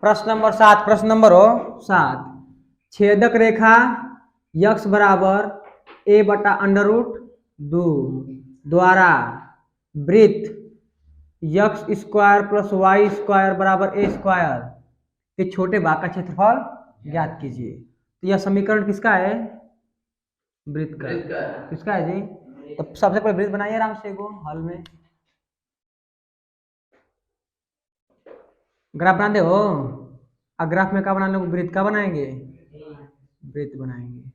प्रश्न नंबर 7, प्रश्न नंबर हो 7। छेदक रेखा यक्स बराबर a बटा अंडर रूट 2 द्वारा वृत्त x square plus y square बराबर ए स्क्वायर के छोटे भाग का क्षेत्रफल ज्ञात कीजिए। तो यह समीकरण किसका है? वृत्त का। किसका है जी? तो सबसे पहले वृत्त बनाइए आराम से हल में। ग्राफ बना दे हो। अब ग्राफ में क्या बनाने को? वृत्त का बनाएंगे, वृत्त बनाएंगे।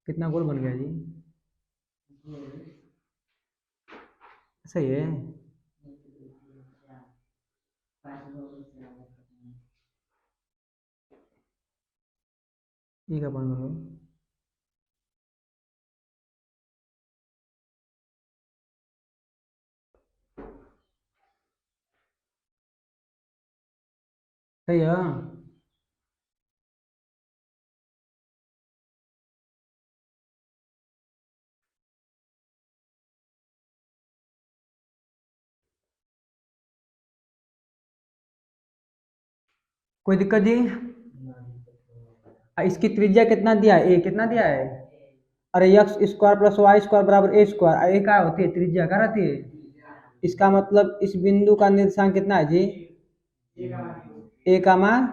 कितना गोल बन गया जी? सही है। ये क्या बन गया? सही है। कोई दिक्कत जी? इसकी त्रिज्या कितना दिया है? ए कितना दिया है? अरे x square plus y square बराबर ए स्क्वायर। ए क्या होती है? त्रिज्या क्या रहती है? इसका मतलब इस बिंदु का निर्देशांक कितना है जी? ए का मान,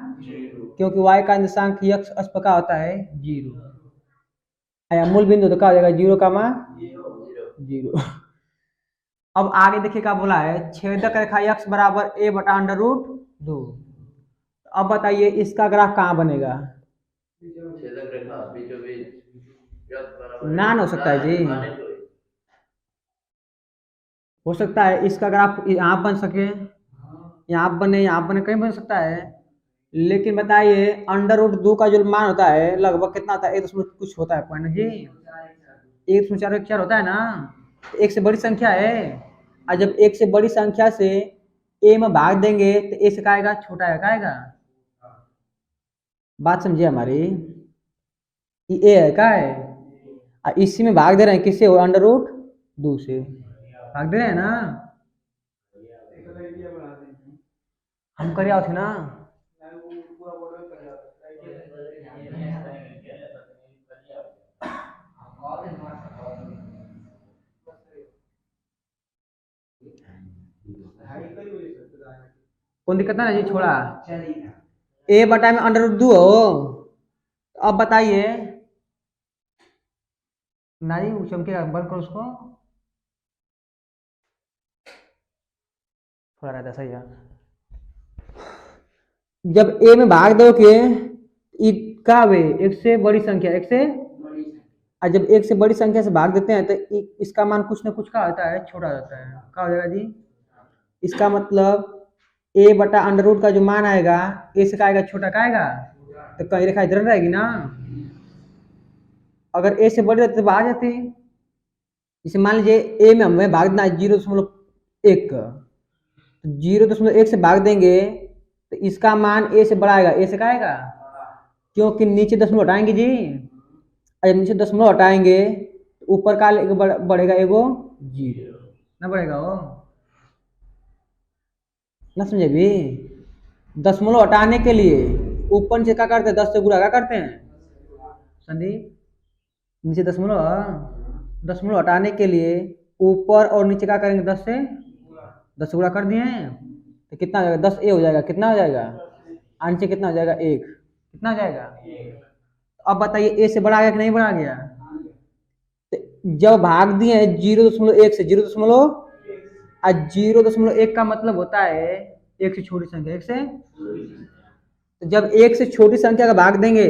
क्योंकि वाई का निर्देशांक यक्स अक्ष पर क्या होता है? 0। मूल बिंदु तो क्या हो जाएगा? 0 का मान 0। अब आगे देखिए क्या बोला है? छेदक रेखा यक्स बराबर a बटा अंडर रूट 2। अब बताइए इसका ग्राफ कहाँ बनेगा? छेदक रेखा बीचों बीच नान हो सकता है जी। हो सकता है इसका ग्राफ यहाँ बन सके, यहाँ बने, यहाँ बने, कहीं बन सकता है। लेकिन बताइए अंडर रूट 2 का जो मान होता है लगभग कितना होता है? 1 कुछ होता है पॉइंट जी। 1.4 होता है ना। एक से बड़ी संख्या है, और जब एक से बड़ी संख्या से ए में भाग देंगे तो ए से क्या आएगा? छोटा है। क्या आएगा? बात समझिए हमारी। ये ए है, क्या है? और इसी में भाग दे रहे हैं किससे? अंडर रूट 2 से भाग दे रहे हैं ना। हम कर थे ना। कौन दिक्कत ना जी? छोड़ा ए बटा में अंडर रूट 2 हो। अब बताइए नहीं चमकेगा, बंद करो उसको। थोड़ा रहता सही है। जब ए में भाग दो के का वे एक से बड़ी संख्या, एक से, और जब एक से बड़ी संख्या से भाग देते हैं तो इसका मान कुछ ना कुछ का होता है? छोटा होता है। क्या हो जाएगा जी? इसका मतलब ए बटा अंडर रूट का जो मान आएगा ए से का आएगा? छोटा का आएगा। तो कहीं रेखा इधर रहेगी ना। अगर ए से बड़ी रहती तो भाग जाती। इसे मान लीजिए ए में हमें भाग देना है 0.1, तो 0.1 से भाग देंगे तो इसका मान ए से बड़ा आएगा। ए से क्या आएगा? क्योंकि नीचे दशमलव हटाएंगे जी। जब नीचे दशमलव हटाएंगे तो ऊपर का बढ़ेगा एगो 0 ना बढ़ेगा वो ना। समझे भी? दशमलव हटाने के लिए ऊपर से क्या करते हैं? 10 से गुणा क्या करते हैं संदीप? नीचे दशमलव हटाने के लिए ऊपर और नीचे क्या करेंगे? 10 से गुणा कर दिए तो कितना हो जाएगा? 10 ए हो जाएगा। कितना हो जाएगा? नीचे कितना हो जाएगा? 1। कितना हो जाएगा? अब बताइए ए से बड़ा गया कि नहीं बड़ा गया? तो जब भाग दिए 0.1 से 0.1 का मतलब होता है एक से छोटी संख्या। एक से, तो जब एक से छोटी संख्या का भाग देंगे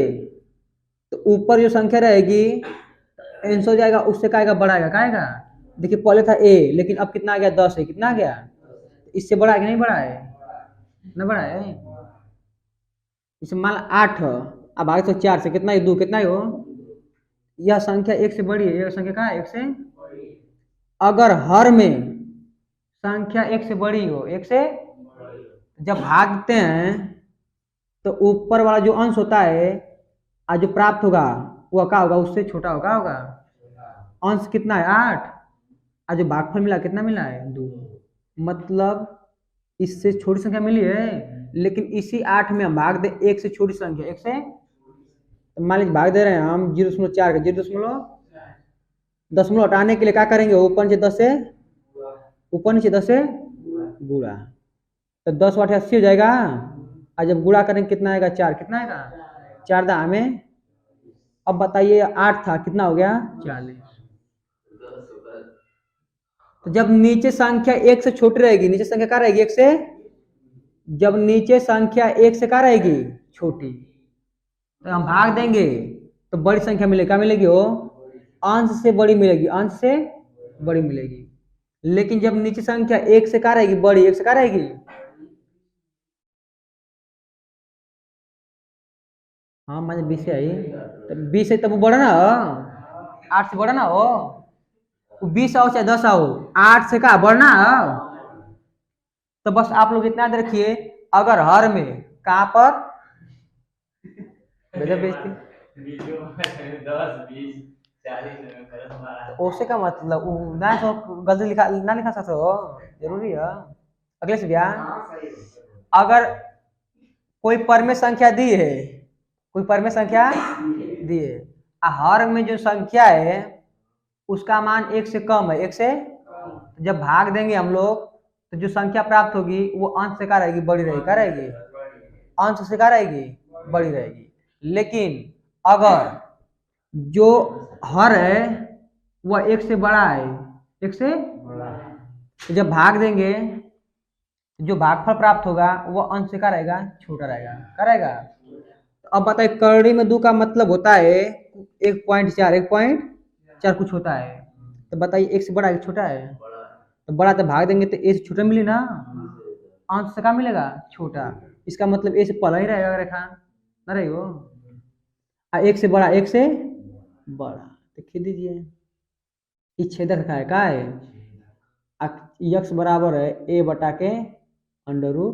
तो ऊपर जो संख्या रहेगी आंसर हो जाएगा, उससे क्या आएगा? बड़ा आएगा। क्या आएगा? देखिए पहले था ए, लेकिन अब कितना आ गया? 10 है। कितना आ गया? इससे बड़ा है कि नहीं बड़ा है? ना बड़ा है। इसे मान 8, अब आगे तो 4 से कितना है? 2। कितना है हो? यह संख्या एक से बड़ी है। यह संख्या कहाँ है? एक से। अगर हर में संख्या एक से बड़ी हो, एक से जब भागते हैं तो ऊपर वाला जो अंश होता है आज जो प्राप्त होगा वह क्या होगा? उससे छोटा होगा। अंश कितना है? 8। आज जो भागफल मिला कितना मिला है? 2। मतलब इससे छोटी संख्या मिली है, लेकिन इसी 8 में हम भाग दे एक से छोटी संख्या, एक से, तो मान लीजिए भाग दे रहे हैं हम 0.4 का, 0.10 हटाने के लिए क्या करेंगे, ऊपर नीचे 10 से गुणा, तो 10 वाट 80 हो जाएगा, और जब गुणा करेंगे कितना आएगा, 4, कितना आएगा 4 दा हमें। अब बताइए 8 था, कितना हो गया 40। तो जब नीचे संख्या एक से छोटी रहेगी, नीचे संख्या क्या रहेगी, एक से, जब नीचे संख्या एक से क्या रहेगी, छोटी, तो हम भाग देंगे तो बड़ी संख्या मिलेगी, क्या मिलेगी, वो अंश से बड़ी मिलेगी, अंश से बड़ी मिलेगी। लेकिन जब नीचे संख्या एक से क्या रहेगी, बड़ी, एक से क्या रहेगी, हाँ मान 20 से आई, तो 20 से तब वो बड़ा ना हो, 8 से बड़ा ना हो, 20 आओ चाहे 10 आओ, 8 से क्या बढ़ना हो। तो बस आप लोग इतना याद रखिए, अगर हर में कहां पर गजब बेइज्जती, 10, 20, 40 उससे का मतलब ना सो गलती लिखा ना लिखा सकते हो, जरूरी है। अगले से भैया, अगर कोई परमेय संख्या दी है, कोई परमेय संख्या दी है, हर में जो संख्या है उसका मान एक से कम है, एक से, जब भाग देंगे हम लोग तो जो संख्या प्राप्त होगी वो अंश से क्या रहेगी, बड़ी रहेगी, क्या रहेगी, अंश से क्या रहेगी, बड़ी रहेगी। लेकिन अगर जो हर है वह एक से बड़ा है, एक से, तो जब भाग देंगे जो भागफल प्राप्त होगा वो अंश से क्या रहेगा, छोटा रहेगा, क्या रहेगा। अब बताइए करड़ी में 2 का मतलब होता है 1.4, 1.4 कुछ होता है, तो बताइए एक से बड़ा है छोटा है, तो बड़ा तो भाग देंगे तो ए से छोटा मिली ना, अंश से क्या मिलेगा, छोटा, इसका मतलब ए से पहला ही रहेगा रेखा, ना रही हो, एक से बड़ा, एक से बड़ा, तो लिख दीजिए इस छेदक रेखा है, क्या है, यक्स बराबर है ए बटा के √2।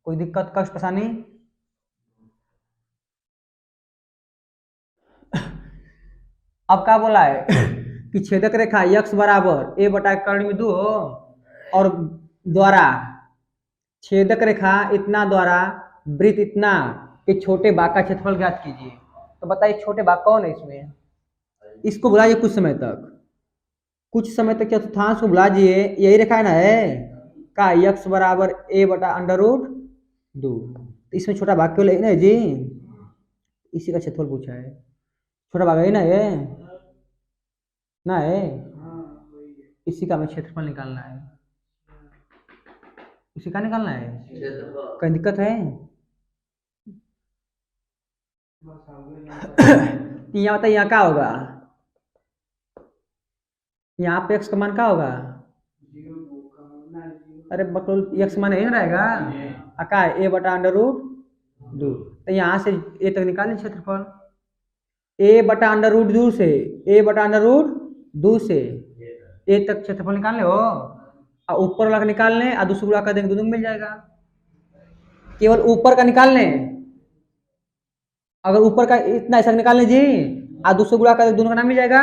कोई दिक्कत कष्ट परेशानी, अब क्या बोला है कि छेदक रेखा यक्स बराबर ए बटा कर्ण में 2 हो, और द्वारा छेदक रेखा इतना द्वारा वृत्त इतना के छोटे भाग का क्षेत्रफल ज्ञात कीजिए। तो बताइए छोटे भाग कौन है इसमें, इसको बुलाइए कुछ समय तक, कुछ समय तक चतुर्थांश को बुला दिए, यही रेखा है ना, है का यक्स बराबर ए बटा √2, तो इसमें छोटा भाग क्यों लेना है जी, इसी का क्षेत्रफल पूछा है, छोटा भाग है ना ये, ना है, इसी का हमें क्षेत्रफल निकालना है, इसी का निकालना है, कहीं दिक्कत है यहाँ बताइए यहाँ क्या होगा, यहाँ पे एक्स का मान क्या होगा, अरे बटोल एक्स मान यही रहेगा, क्या है ए बटा √2, तो यहाँ से ए तक निकालें क्षेत्रफल, ए बटा √2 से, ए बटा √2 से ए तक क्षेत्रफल निकालने हो, और ऊपर वाला का निकाल लें और दूसरा गुणा कर देंगे, दोनों मिल जाएगा, केवल ऊपर का निकाल लें, अगर ऊपर का इतना ऐसा निकाल लें जी और दूसरा गुणा कर देंगे, दोनों का नाम मिल जाएगा,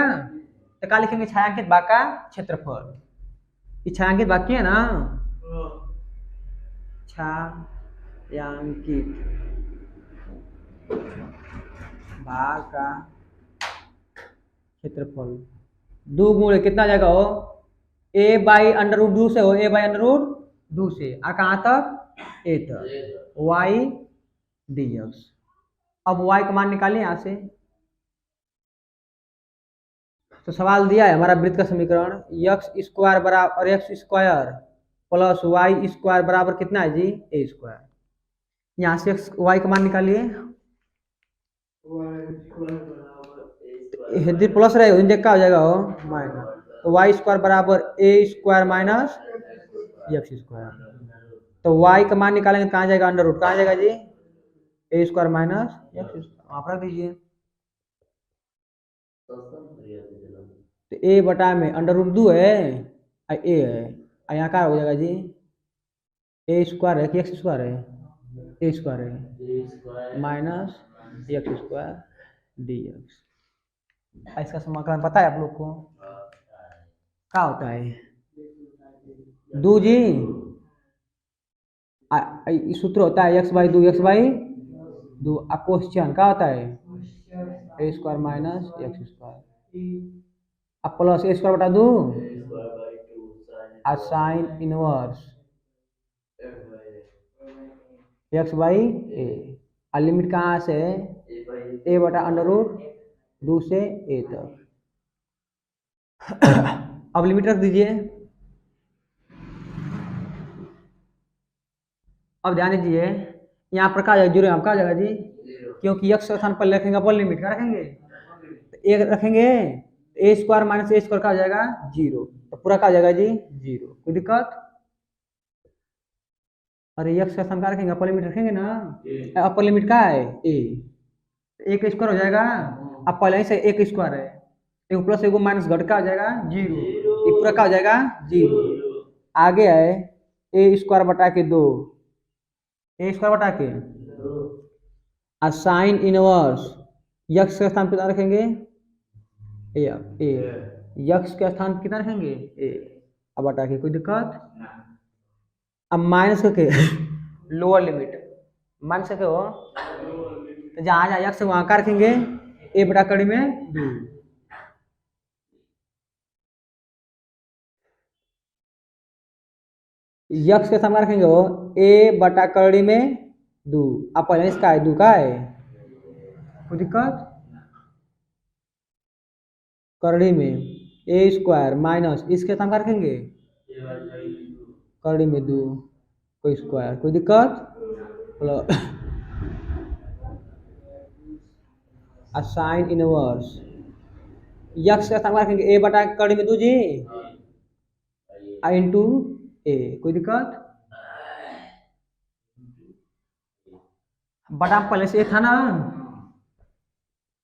तो क्या लिखेंगे, छायांकित भाग का क्षेत्रफल, ये छायांकित भाग की है ना, छायांकित भाग का क्षेत्रफल 2 गुणे कितना आ जाएगा, हो ए बाई √2 से, हो ए बाई √2 से, कहाँ तक, ए तक, वाई dx। अब वाई का मान निकालिए यहां से, तो सवाल दिया है हमारा वृत्त का समीकरण यक्स स्क्वायर बराबर x square plus y square बराबर कितना है जी, ए स्क्वायर, यहाँ से एक्स वाई का मान निकालिए, यदि प्लस रहेगा तो क्या हो जाएगा, हो माइनस, तो वाई स्क्वायर बराबर a square minus x square, तो वाई का मान निकालेंगे कहाँ जाएगा, √, कहाँ जाएगा जी, ए स्क्वायर माइनस एक्स, आप रख दीजिए, तो ए बटा में √2 है, ए है, यहाँ क्या हो जाएगा जी, ए स्क्वायर है कि एक्स स्क्वायर है, ए स्क्वायर है माइनस एक्स स्क्वायर dx। इसका समाकलन पता है आप लोग को क्या होता है, दो जी सूत्र होता है एक्स बाई दो क्वेश्चन क्या होता है ए स्क्वायर माइनस एक्स स्क्वायर अब प्लस ए स्क्वायर बटा दो साइन इनवर्स एक्स बाई ए और लिमिट कहाँ से है ए बटा अंडर रूट दो से ए तक अब लिमिट रख दीजिए। अब ध्यान दीजिए यहाँ पर क्या जीरो यहाँ पर क्या जाएगा जी क्योंकि एक्स स्थान पर रखेंगे अपन लिमिट का रखेंगे एक रखेंगे ए स्क्वायर माइनस ए स्क्वायर का हो जाएगा जीरो तो पूरा का हो जाएगा जी जीरो कोई दिक्कत अरे एक्स का स्थान का रखेंगे अपर लिमिट रखेंगे ना अपर लिमिट का है ए एक स्क्वायर हो जाएगा अब पहले ही से एक स्क्वायर है एक प्लस एक माइनस घट का हो जाएगा जीरो ये पूरा का हो जाएगा जीरो आगे है ए स्क्वायर बटा के दो ए स्क्वायर बटा के साइन इनवर्स यक्स के स्थान पे कितना रखेंगे ए यक्स के स्थान पे कितना रखेंगे ए अब बटा के कोई दिक्कत अब माइनस करके लोअर लिमिट माइनस करके हो तो जहाँ जहाँ यक्स वहाँ का रखेंगे ए बटा कड़ी में दो यक्स के सामने रखेंगे हो ए बटा कड़ी में दो अब पहले इसका है दो का है कोई दिक्कत करड़ी में ए स्क्वायर माइनस इसके सामने रखेंगे करड़ी में दो कोई स्क्वायर कोई दिक्कत प्लस साइन इनवर्स यक्स के सामने रखेंगे ए बटा कड़ी में दो जी इंटू ए कोई दिक्कत बटा पहले से ए था ना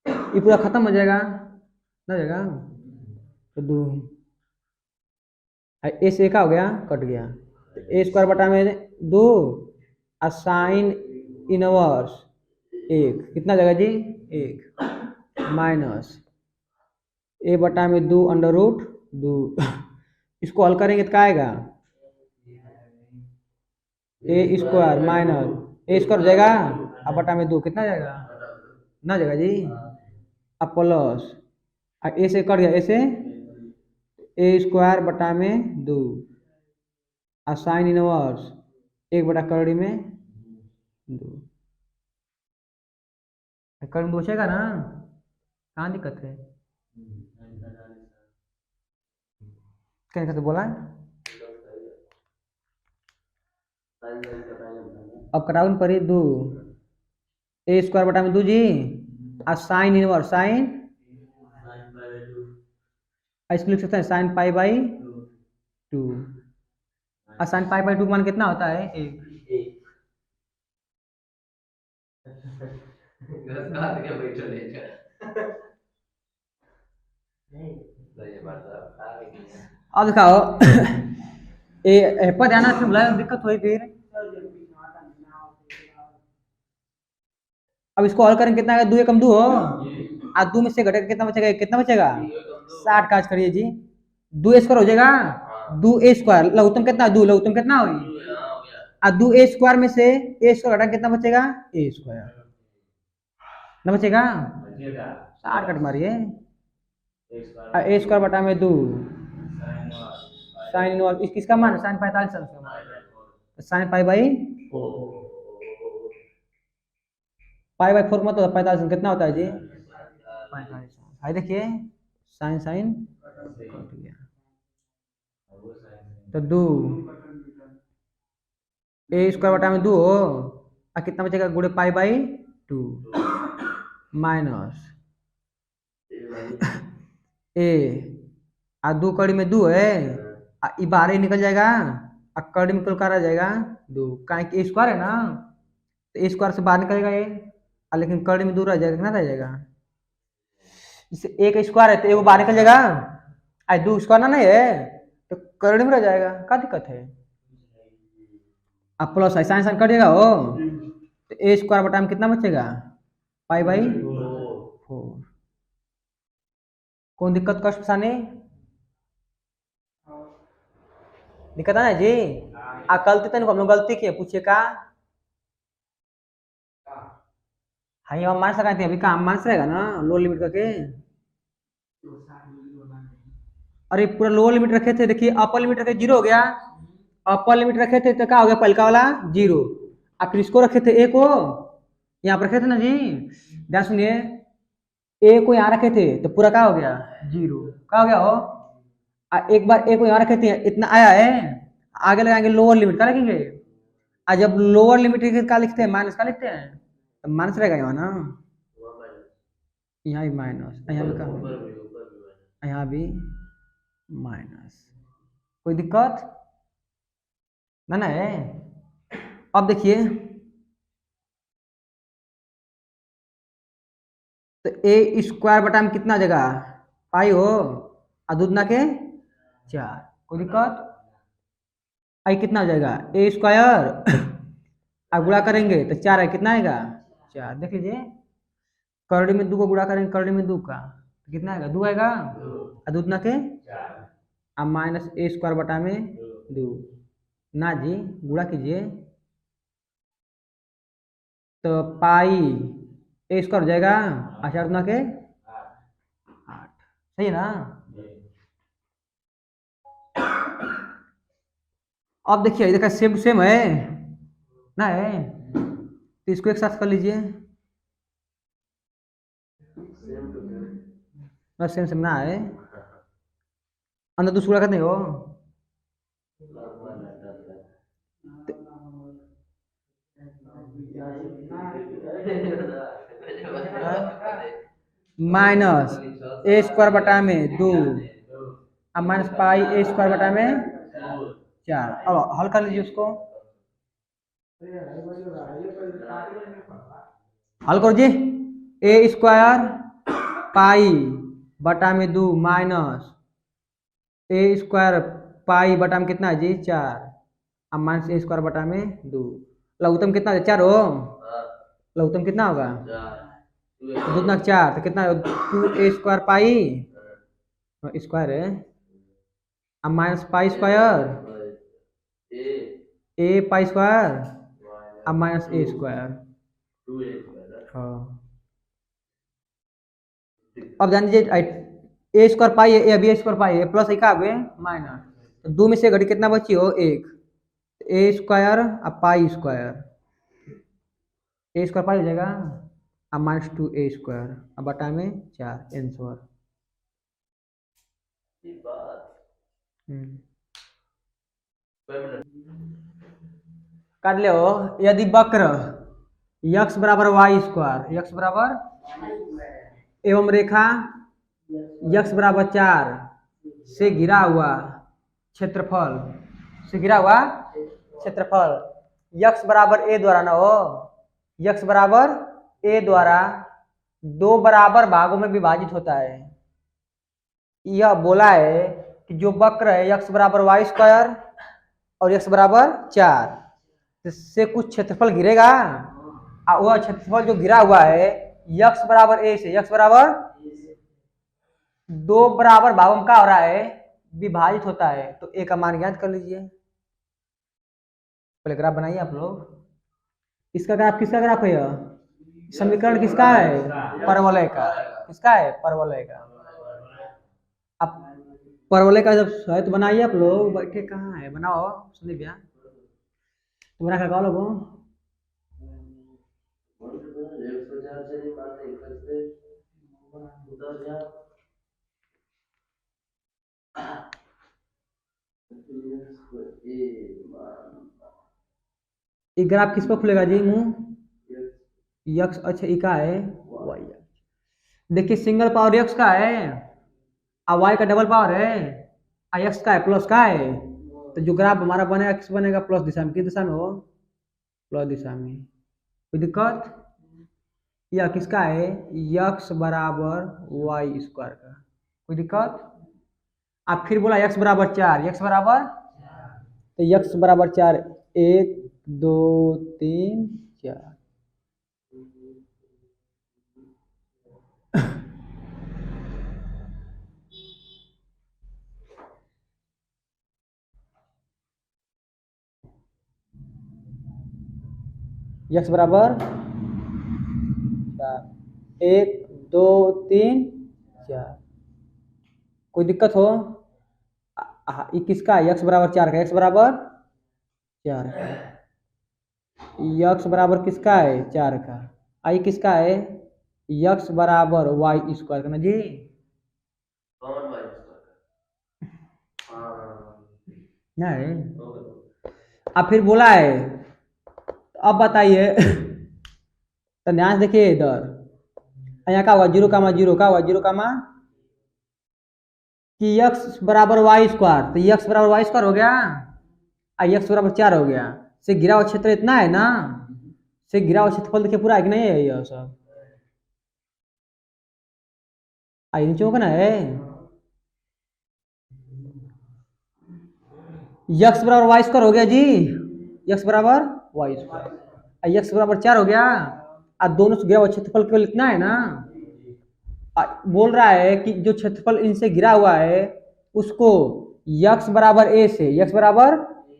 ये पूरा खत्म हो जाएगा ना जाएगा तो दो ए से का हो गया कट गया ए स्क्वायर बटा में दो साइन इनवर्स एक कितना जगह जी एक माइनस ए बटा में दो अंडर रूट दो इसको हल करेंगे तो क्या आएगा ए स्क्वायर माइनस ए स्क्वायर हो जाएगा अब बटा में दो कितना जाएगा ना जाएगा जी अब प्लस ए से कट गया ए से ए स्क्वायर बटा में दो साइन इनवर्स एक बटा करड़ी में दो करड़ी में दो बचेगा ना कहाँ दिक्कत है क्या दिक्कत बोला अब कटाउन पर दो ए स्क्वायर बटा में दो जी साइन इनवर्स साइन इसको लिख सकते हैं sign pi by two sign pi by two मान कितना होता है एक अब दिखाओ ए पर ध्यान से बुलाया दिक्कत हुई फिर अब इसको हल करेंगे कितना दो एकम दो हो आज दो में से घटेगा कितना बचेगा 60 काज करिए जी दो स्क्वायर हो जाएगा दो ए स्क्वायर लघुत्तम कितना दो लघुत्तम कितना हुई आज दो ए स्क्वायर में से ए स्क्वायर घटा कितना बचेगा ए स्क्वायर ना बचेगा 60 कट मारिए ए स्क्वायर बटा में दो साइन इनवर्स किसका मान sine 45 sine pi by pi by 4 मतलब 45 कितना होता है जी 45 भाई देखिए साइन साइन कट गया तो दो ए स्क्वायर बटा में दो हो कितना बचेगा गुड़े पाई बाई टू माइनस ए दो कड़ी में दो है ई बाहर ही निकल जाएगा कड़ी में कुल आ जाएगा दो काहे कि स्क्वायर है ना तो ए स्क्वायर से बाहर निकलेगा ये लेकिन कड़ी में दूर रह जाएगा कितना रह जाएगा इससे एक स्क्वायर है तो एक बाहर निकल जाएगा दो स्क्वायर ना नहीं है तो कड़ी में रह जाएगा क्या दिक्कत है अब प्लस साइन साइन कटेगा हो तो ए स्क्वायर बटा में कितना बचेगा पाई बाई 4 कौन दिक्कत कष्ट साने दिक्कत है ना जी। गलती तो हम लोग गलती की है, पूछिए का। हाँ ये हम मान सकते थे, अभी काम मान रहेगा ना लोअर लिमिट करके। अरे पूरा लोअर लिमिट रखे थे, देखिए अपर लिमिट रखे 0 हो गया। अपर लिमिट रखे थे तो क्या हो गया, पहलका वाला 0। अब फिर इसको रखे थे ए को, यहाँ पर रखे थे ना जी। ध्यान सुनिए, ए को यहाँ रखे थे तो पूरा क्या हो गया 0। क्या हो गया हो। एक बार ए को यहाँ रखे थे, इतना आया है। आगे लगाएंगे लोअर लिमिट का लिखेंगे। जब लोअर लिमिट का लिखते हैं माइनस का लिखते हैं, तो माइनस रहेगा यहाँ ना। हुआ माइनस, यहाँ भी माइनस, यहाँ भी ऊपर भी माइनस। यहाँ भी माइनस। कोई दिक्कत ना ना है। अब देखिए, तो ए स्क्वायर बटा में कितना जगह पाई हो, और दूधना के 4। कोई दिक्कत। आई कितना हो जाएगा ए स्क्वायर, अब गुणा करेंगे तो 4 है, कितना आएगा 4। देख लीजिए, करड़ी में 2 को गुणा करेंगे, करड़ी में 2 का तो कितना आएगा 2 आएगा, और दूधना के अब माइनस ए स्क्वायर बटा में 2 ना जी, गुणा कीजिए तो पाई ए स्क्वायर हो जाएगा, अच्छा दूधना के 8। सही है ना। अब देखिए देखा सेम टू सेम है ना है, तो इसको एक साथ कर लीजिए। Same to same, same same ना है, अंदर दूसरा करते हो। माइनस ए स्क्वायर बटा में 2, अब माइनस पाई ए स्क्वायर बटा में 4। अब हल कर लीजिए उसको, हल करो जी। ए स्क्वायर पाई बटा में 2 माइनस ए स्क्वायर पाई बटा में कितना है जी 4, अब माइनस ए स्क्वायर बटा में 2। लघुत्तम कितना है 4 हो, लघुत्तम कितना होगा दूधना 4 तो कितना 2 ए स्क्वायर पाई स्क्वायर है, अब माइनस पाई स्क्वायर ए पाई स्क्वायर, अब माइनस ए स्क्वायर। हाँ अब जान लीजिए ए स्क्वायर पाई है, ए अभी ए स्क्वायर पाई है प्लस एक आगे माइनस, तो 2 में से घड़ी कितना बची हो 1, ए स्क्वायर अब पाई स्क्वायर, ए स्क्वायर पाई हो जाएगा, अब माइनस 2 ए स्क्वायर, अब बटा में 4 आंसर। कर ले हो, यदि वक्र यक्स बराबर वाई स्क्वायर, यक्स बराबर एवं रेखा यक्स बराबर 4 से घिरा हुआ क्षेत्रफल, से घिरा हुआ क्षेत्रफल यक्स बराबर ए द्वारा ना हो, यक्स बराबर ए द्वारा 2 बराबर भागों में विभाजित होता है। यह बोला है कि जो वक्र है यक्स बराबर वाई स्क्वायर और यक्स बराबर 4 से कुछ क्षेत्रफल घिरेगा, और वह क्षेत्रफल जो घिरा हुआ है यक्स बराबर ए से यक्स बराबर 2 बराबर भागों में क्या हो रहा है विभाजित होता है। तो ए का मान ज्ञात कर लीजिए। पहले ग्राफ बनाइए आप लोग। इसका ग्राफ किसका ग्राफ है, यह समीकरण किसका है परवलय का, किसका है परवलय का। अब परवलय का जब है तो बनाइए आप लोग, बैठे कहाँ है बनाओ सुनिए भैया, तो बना कर लोगों। ये ग्राफ किस पर खुलेगा जी मुंह, यक्स अच्छा ई का है वाई, देखिए सिंगल पावर यक्स का है और वाई का डबल पावर है, और यक्स का है प्लस का है, तो जो ग्राफ हमारा बनेगा किस बनेगा प्लस दिशा में, किस दिशा में हो प्लस दिशा में। कोई दिक्कत, यह किसका है यक्स बराबर वाई स्क्वायर का, कोई दिक्कत। आप फिर बोला यक्स बराबर 4, यक्स बराबर तो यक्स बराबर 4 1 2 3 4, x बराबर 4, 1 2 3 4। कोई दिक्कत हो? ये किसका है? x बराबर 4 का, x बराबर 4 का, x बराबर किसका है? 4 का। आई किसका है? x बराबर वाई स्क्वायर का ना जी। कौन भाई इसका? हाँ क्या है? अब फिर बोला है, अब बताइए तो ध्यान से देखिए इधर, यहाँ का हुआ 0,0 का हुआ 0, कि x बराबर वाई स्क्वायर, तो x बराबर वाई स्क्वायर हो गया, x बराबर 4 हो गया। से घिरा हुआ क्षेत्र इतना है ना, से घिरा हुआ क्षेत्रफल देखिए पूरा है कि नहीं है? यह सब आई नीचे होगा ना है। x बराबर वाई स्क्वायर हो गया जी, x बराबर वाई स्क्वायर, x बराबर 4 हो गया, और दोनों से घिरा हुआ क्षेत्रफल केवल इतना है ना। बोल रहा है कि जो क्षेत्रफल इनसे घिरा हुआ है उसको x बराबर a से, x बराबर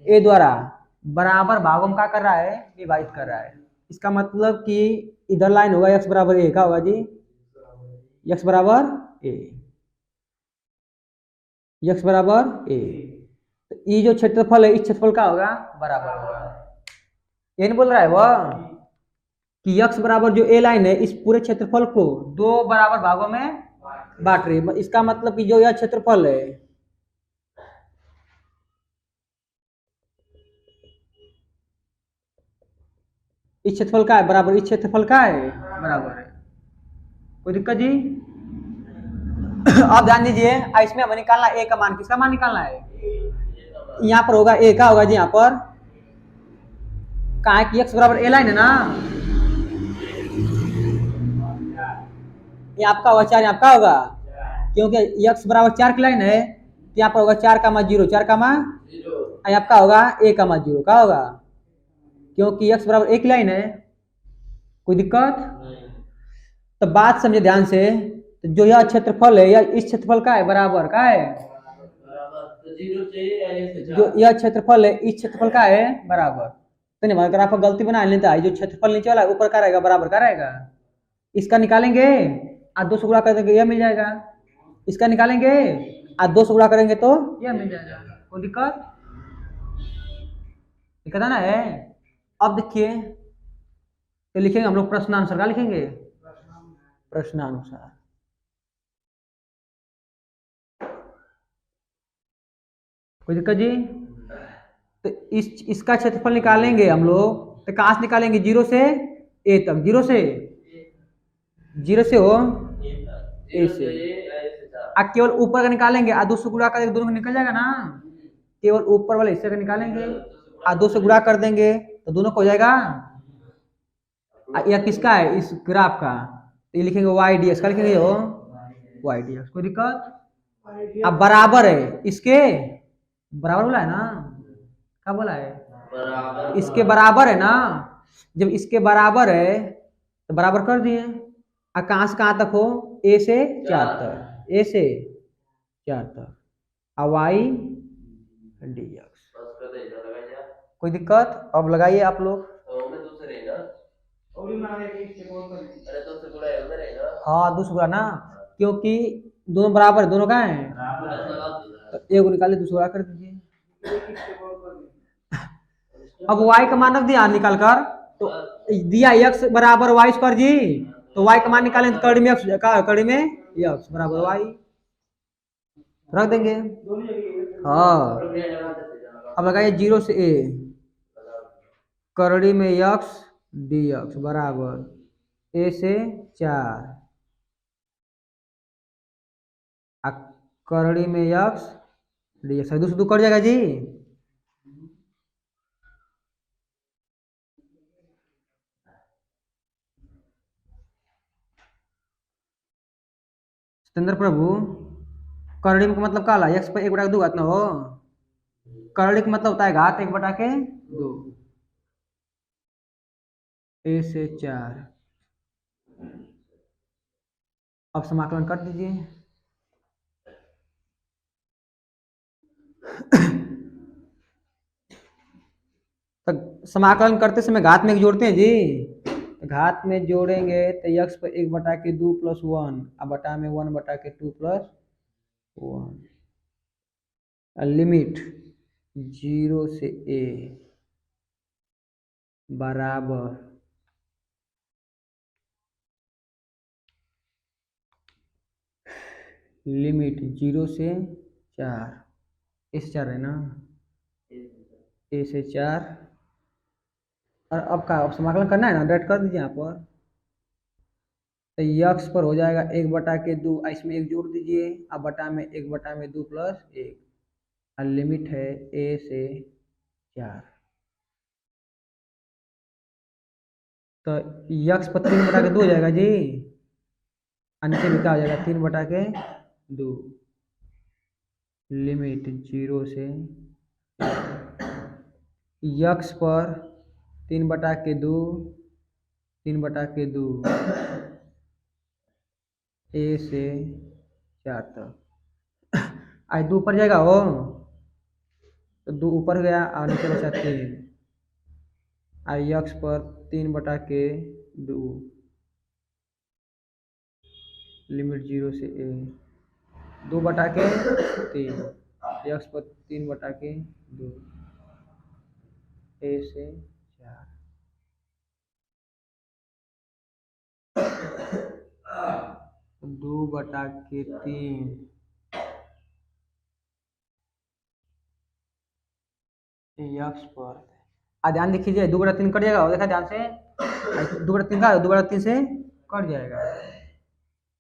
a द्वारा बराबर भागों में क्या कर रहा है? विभाजित कर रहा है। इसका मतलब कि इधर लाइन होगा x बराबर a, का होगा जी x बराबर a, x बराबर a। तो ये जो क्षेत्रफल है इस क्षेत्रफल का होगा बराबर होगा। ये नहीं बोल रहा है वह कि x बराबर जो a लाइन है इस पूरे क्षेत्रफल को दो बराबर भागों में बांट रही है। इसका मतलब कि जो यह क्षेत्रफल है, इस क्षेत्रफल का है बराबर, इस क्षेत्रफल का है बराबर है। कोई दिक्कत जी? अब ध्यान दीजिए, इसमें हमें निकालना a का मान, किसका मान निकालना है? यहाँ पर होगा a का होगा जी, यहाँ पर कहा है कि x बराबर a लाइन है ना, ये आपका होगा 4, आपका होगा, क्योंकि x बराबर 4 की लाइन है, तो यहाँ पर होगा 4,0, 4,0, आपका होगा 1,0 का होगा, क्योंकि x बराबर 1 लाइन है। कोई दिक्कत? तो बात समझे ध्यान से, तो जो यह क्षेत्रफल है यह इस क्षेत्रफल का है बराबर, का है जो यह क्षेत्रफल है इस क्षेत्रफल का है बराबर। तो नहीं, अगर आप गलती बना लेता है, जो क्षेत्रफल नीचे वाला है ऊपर का रहेगा बराबर का रहेगा, इसका निकालेंगे और 2 से गुणा कर देंगे यह मिल जाएगा, इसका निकालेंगे और 2 से गुणा करेंगे तो यह मिल जाएगा। कोई दिक्कत? दिक्कत है ना है। अब देखिए, तो लिखेंगे हम लोग प्रश्नानुसार, का लिखेंगे? प्रश्नानुसार। कोई दिक्कत जी? तो इसका क्षेत्रफल निकालेंगे हम लोग, तो कहां से निकालेंगे? 0 से a तक, 0 से हो a से, केवल ऊपर का निकालेंगे और 2 से गुणा कर दोनों का निकल जाएगा ना, केवल ऊपर वाले हिस्से का निकालेंगे और 2 से गुणा कर देंगे तो दोनों को हो जाएगा। यह किसका है? इस ग्राफ का, तो ये लिखेंगे वाई डी एक्स, का लिखेंगे हो वाई डी एक्स। कोई दिक्कत? अब बराबर है इसके, बराबर बोला है ना, क्या बोला है? बराबर इसके बराबर है ना, जब इसके बराबर है तो बराबर कर दिए। और कहां से कहां तक हो? a से 4 तक, a से 4 तक, और वाई डी एक्स। बस कर दे जा लगा जा कोई दिक्कत? अब लगाइए आप लोग। तो मैं दूसरे रहेगा अरे तो से गुड़ा है उधर रहेगा हाँ, दूसरा ना, क्योंकि दोनों बराबर, दोनों का है, प्लस लगा दो तो एक को निकालिए दूसरा कर दीजिए। अब y का मान रख दिया निकाल कर, तो दिया x बराबर वाई स्क्वायर जी, तो y का मान निकालें तो कड़ी में x, कड़ी में x बराबर y रख देंगे। हाँ, अब लगाइए 0 से a, करड़ी में x dx बराबर a से 4, करड़ी में x dx, 2 से 2 कट जाएगा जी। सत्येंद्र प्रभु, करड़ी का मतलब का x पर 1/2 घात ना हो, करड़ी का मतलब होता है घात 1/2, a से 4। अब समाकलन कर दीजिए। तो समाकलन करते समय घात में एक जोड़ते हैं जी, घात में जोड़ेंगे तो यक्स पर 1/2 प्लस 1 अब बटा में 1/2 प्लस 1, लिमिट 0 से a बराबर लिमिट 0 से 4, इस 4 है ना, a से 4। और अब का समाकलन करना है ना, डायरेक्ट कर दीजिए यहाँ पर। तो यक्स पर हो जाएगा 1/2, इसमें एक जोड़ दीजिए, अब बटा में 1/2 प्लस 1, और लिमिट है a से 4। तो यक्स पर 3/2 हो जाएगा जी, और नीचे भी क्या हो जाएगा 3/2, लिमिट 0 से यक्स पर 3/2, 3/2 a से 4 तक। आज 2 ऊपर जाएगा हो, तो 2 ऊपर गया और नीचे बचा 3, और यक्स पर 3/2, लिमिट 0 से a, 2/3, यक्स पर 3/2, a से 4। दो बटा के 3 यक्स पर, ध्यान देखिए 2/3 कट जाएगा, देखा ध्यान से, 2/3 का 2/3 से कट जाएगा,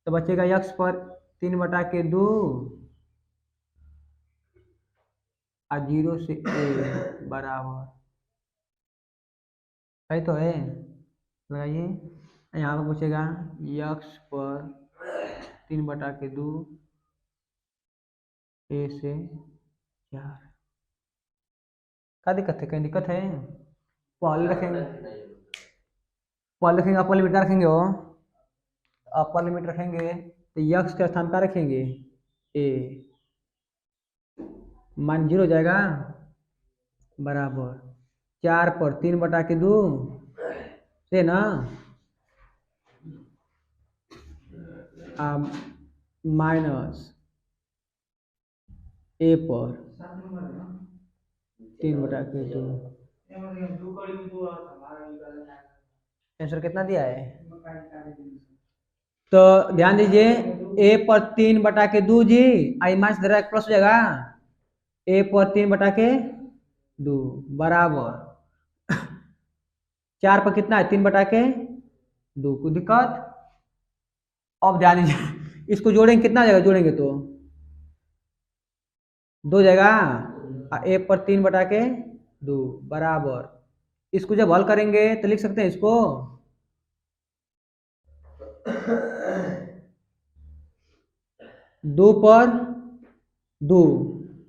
तो बचेगा यक्स पर 3/2 और 0 से a बराबर, सही तो है, लगाइए। यहाँ पर पूछेगा यक्स पर 3/2 a से 4, क्या दिक्कत है, कहीं दिक्कत है? पहले रखेंगे, अपर लिमिट रखेंगे हो, अपर लिमिट रखेंगे तो यक्स के स्थान पर रखेंगे a, मान 0 हो जाएगा, बराबर 4 पर 3/2 से ना, माइनस a पर 3/2। आंसर कितना दिया है? तो ध्यान दीजिए a पर 3/2 जी, आई माइनस दे रहा है, प्लस हो जाएगा, a पर 3/2 बराबर 4 पर कितना है 3/2, कोई दिक्कत? अब ध्यान दीजिए इसको जोड़ेंगे, कितना जाएगा जोड़ेंगे तो 2 जाएगा, a पर 3/2 बराबर, इसको जब हल करेंगे तो लिख सकते हैं इसको 2 पर 2,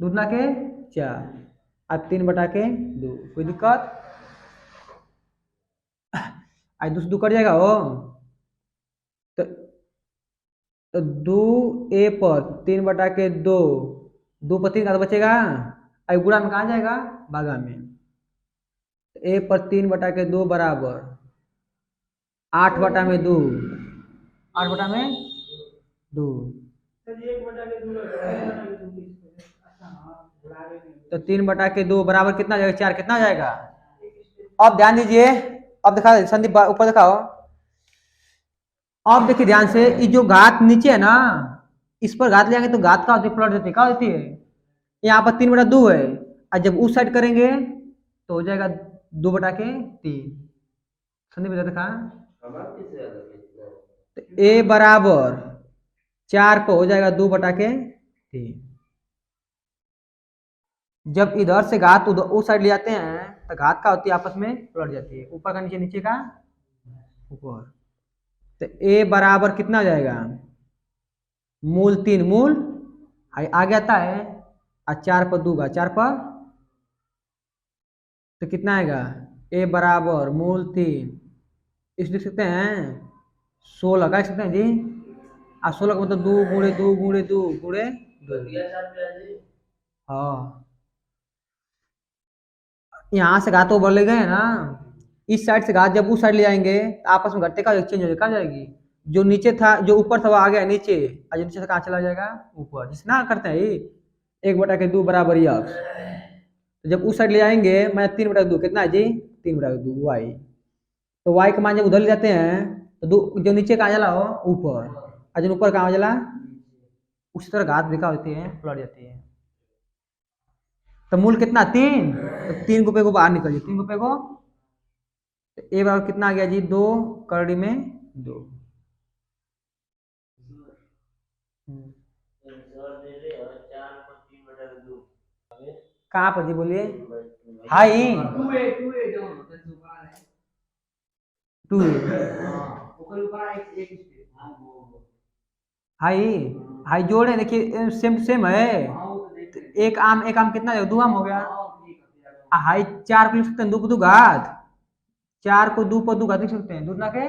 दूना के 4 और 3/2, कोई दिक्कत? आज 2 से 2 कट जाएगा हो, तो 2 a पर 3/2, 2 पर 3 का तो बचेगा, अब गुणा में कहाँ जाएगा, भागा में, a पर 3/2 बराबर 8/2, 8/2, तो 3/2 बराबर कितना जाएगा 4, कितना जाएगा? अब ध्यान दीजिए, अब दिखा संदीप ऊपर दिखाओ, अब देखिए ध्यान से, ये जो घात नीचे है ना, इस पर घात ले आएंगे तो घात का होती है, पलट देती है, क्या होती है, यहाँ पर 3/2 है, और जब उस साइड करेंगे तो हो जाएगा 2/3। संदीप बता दिखा, तो a बराबर 4 पर हो जाएगा 2/3। जब इधर से घात उधर उस साइड ले जाते हैं तो घात का होती है आपस में पलट जाती है, ऊपर का नीचे, नीचे का ऊपर, तो a बराबर कितना हो जाएगा, मूल 3, मूल आगे आता है, और 4 पर 2 का 4 पर, तो कितना आएगा, a बराबर मूल 3, इस लिख सकते हैं 16 का लिख सकते हैं जी, और 16 का मतलब 2 गुणे 2 गुणे 2 गुणे 2, हाँ यहाँ से घात ओवर ले गए हैं ना, इस साइड से घात जब उस साइड ले जाएंगे तो आपस में घटते का एक्सचेंज हो जाएगा, कहाँ जाएगी, जो नीचे था जो ऊपर था वो आ गया नीचे, और जो नीचे से कहाँ चला जाएगा ऊपर, जिस ना करते हैं ये 1/2 बराबर यक्स। तो जब उस साइड ले जाएंगे मैं 3/2 कितना है जी 3/2 वाई। तो वाई का मान जब उधर ले जाते हैं तो जो नीचे कहाँ चला हो ऊपर, और जो ऊपर कहाँ चला, उसी तरह घात भी क्या होती है पलट जाती है। तो मूल कितना 3, तो 3 को बाहर निकलिए, 3 को तो ए बराबर कितना आ गया जी 2 करड़ी में 2। कहाँ पर जी बोलिए, हाई 2 हाई हाई जोड़े देखिए सेम टू सेम है, तो एक आम कितना 2 आम हो गया, हाई 4 को लिख सकते हैं 2 को 2 घात, 4 को 2 पर 2 घात लिख सकते हैं, 2 ना के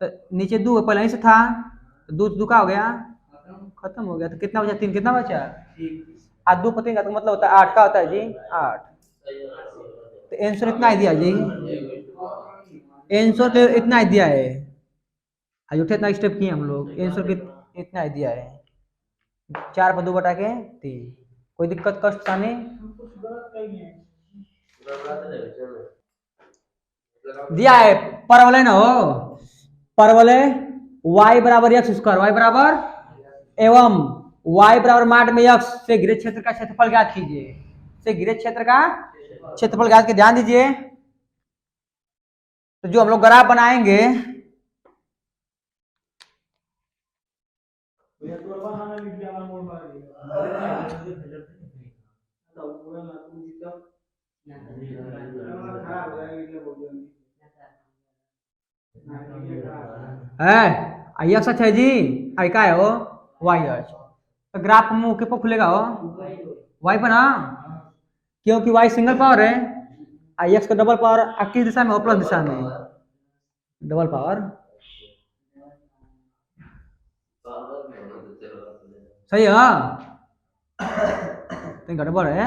तो नीचे 2 पहले ही से था, तो 2 का हो गया खत्म हो गया, तो कितना बचा 3, कितना बचा 2 पर 3 का तो मतलब होता है 8 का होता है जी 8। तो आंसर इतना ही दिया जी, आंसर तो इतना ही दिया है, अजूठे इतना स्टेप किए हम लोग, आंसर इतना ही दिया है 4 पर 2 बटा के 3। कोई दिक्कत कष्ट था नहीं, दिया है परवलय ना हो, परवलय y बराबर x स्क्वायर, y बराबर एवं y बराबर माड में x से घिरे क्षेत्र का क्षेत्रफल ज्ञात कीजिए, से घिरे क्षेत्र का क्षेत्रफल ज्ञात के ध्यान दीजिए। तो जो हम लोग ग्राफ बनाएंगे है यक्स अक्ष है जी, आई का है वो वाई अक्ष, तो ग्राफ मुंह के पर खुलेगा हो वाई पर ना, क्योंकि वाई सिंगल पावर है, आई एक्स का डबल पावर किस दिशा में हो प्लस दिशा में, डबल पावर सही है तो गड़बड़ है,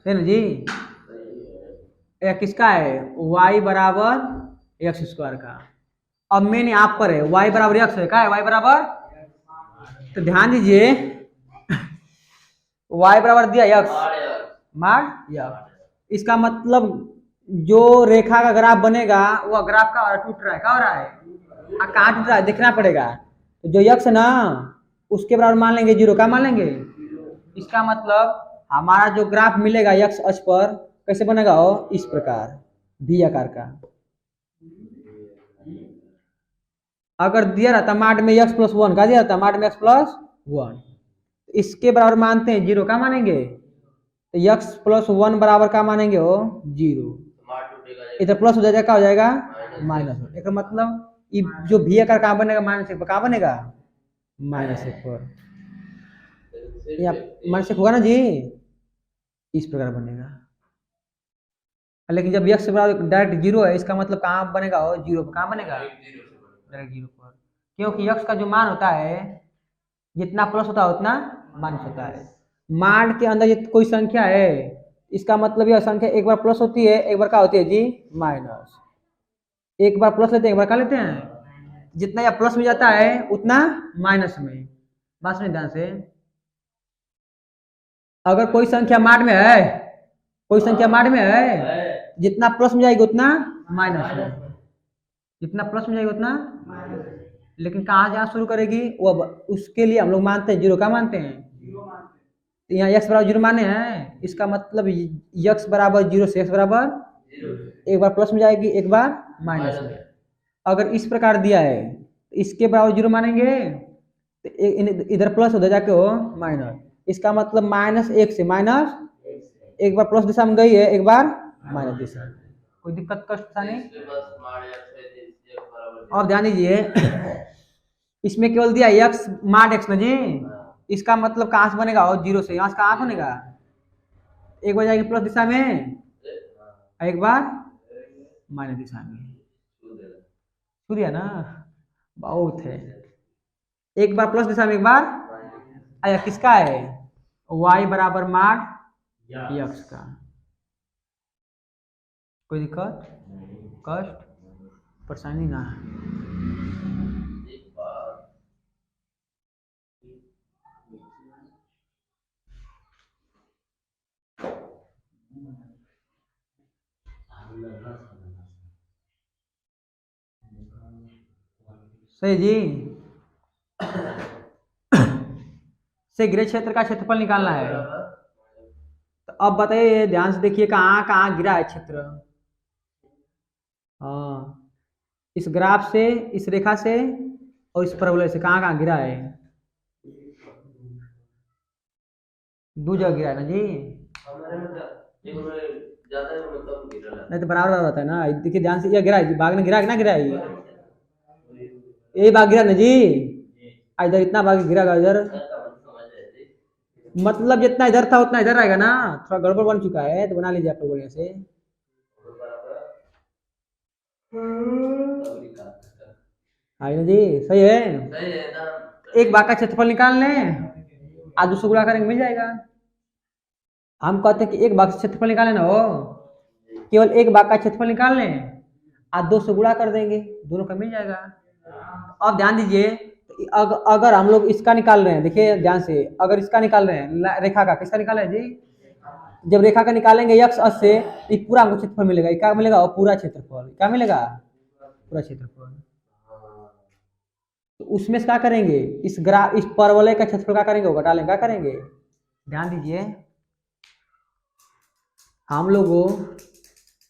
है ना जी, किसका है y बराबर एक्स स्क्वायर का, अब मेन यहाँ पर है y बराबर एक्स है, क्या है y बराबर, तो ध्यान दीजिए y बराबर दिया एक्स मार यक्स, इसका मतलब जो रेखा का ग्राफ बनेगा वो ग्राफ का टूट रहा है, क्या हो रहा है कहाँ टूट रहा है देखना पड़ेगा, तो जो यक्स ना उसके बराबर मान लेंगे 0, क्या मान लेंगे, इसका मतलब हमारा जो ग्राफ मिलेगा यक्स अक्ष पर कैसे बनेगा हो इस प्रकार भी आकार का, अगर दिया रहता माड में x प्लस 1 का दिया रहता माड में x प्लस 1, इसके बराबर मानते हैं 0, क्या मानेंगे, तो x प्लस 1 बराबर क्या मानेंगे हो 0, इधर प्लस हो जाएगा क्या हो जाएगा माइनस, एक मतलब जो भी आकार कहाँ बनेगा माइनस 1 पर, कहाँ बनेगा माइनस 1 पर, या माइनस 1 होगा ना जी, इस प्रकार बनेगा। लेकिन जब x बराबर डायरेक्ट 0 है इसका मतलब कहाँ बनेगा हो 0 पर, कहाँ बनेगा डायरेक्ट 0 पर, क्योंकि x का जो मान होता है जितना प्लस होता है उतना माइनस होता है, मान के अंदर कोई संख्या है इसका मतलब यह संख्या एक बार प्लस होती है एक बार क्या होती है जी माइनस, एक बार प्लस लेते हैं एक बार क्या लेते हैं, जितना यह प्लस में जाता है उतना माइनस में, बात सुनिए ध्यान से, अगर कोई संख्या माड में है, कोई संख्या माड में है जितना प्लस में जाएगी उतना माइनस में, जितना प्लस में जाएगी उतना, लेकिन कहाँ जहाँ शुरू करेगी वो उसके लिए हम लोग मानते हैं 0, क्या मानते हैं, तो यहाँ x बराबर 0 माने हैं, इसका मतलब x बराबर 0 से x बराबर एक बार प्लस में जाएगी एक बार माइनस में, अगर इस प्रकार दिया है तो इसके बराबर 0 मानेंगे तो इधर प्लस उधर जाके हो माइनस, इसका मतलब -1 से माइनस एक बार प्लस दिशा में गई है एक बार माइनस दिशा, कोई दिक्कत कष्ट था नहीं। अब ध्यान दीजिए इसमें केवल दिया x माड x ना जी, इसका मतलब कहाँ से बनेगा और 0 से, यहाँ से कहाँ बनेगा, एक बार जाएगी प्लस दिशा में एक बार माइनस दिशा में, छू दिया ना, बहुत है, एक बार प्लस दिशा में एक बार आया किसका है, y बराबर माड यक्स का। कोई दिक्कत, कष्ट, परेशानी ना। एक बार सही जी। से गृह क्षेत्र का क्षेत्रफल निकालना है। तो अब बताइए ध्यान से देखिए कहाँ कहाँ गिरा है क्षेत्र। हाँ, इस ग्राफ से, इस रेखा से और इस परवलय से कहाँ कहाँ गिरा है, दो जगह गिरा है ना जी। हमारे मतलब ये बोले ज्यादा है मतलब गिरा है। नहीं तो बराबर बराबर होता है ना। देखिए ध्यान से, ये गिरा है जी, बाघ ने गिरा है कि ना गिरा है, ये बाघ गिरा ना जी। इधर इतना बाघ गिरा इधर, समझ रहे थे मतलब जितना इधर था उतना इधर रहेगा ना। थोड़ा गड़बड़ बन चुका है तो बना लीजिए आप लोग बढ़िया से। हाँ जी सही है। सही है ना। एक बाघ का क्षेत्रफल निकाल लें, आज 200 गुणा करेंगे मिल जाएगा। हम कहते हैं कि एक बाघ का क्षेत्रफल निकालें ना, हो केवल एक बाघ का क्षेत्रफल निकाल लें, आज 200 गुणा कर देंगे, दोनों का मिल जाएगा। अब ध्यान दीजिए, अगर हम लोग इसका निकाल रहे हैं, देखिए ध्यान से, अगर इसका निकाल रहे हैं रेखा का, किसका निकाला है जी, जब रेखा का निकालेंगे यक्स अक्ष से, ये पूरा हमको क्षेत्रफल मिलेगा। ये क्या मिलेगा, पूरा क्षेत्रफल। क्या मिलेगा, पूरा क्षेत्रफल। तो उसमें से क्या करेंगे, इस परवलय का क्षेत्रफल क्या करेंगे, वो घटा लेंगे। क्या करेंगे, ध्यान दीजिए, हम लोगों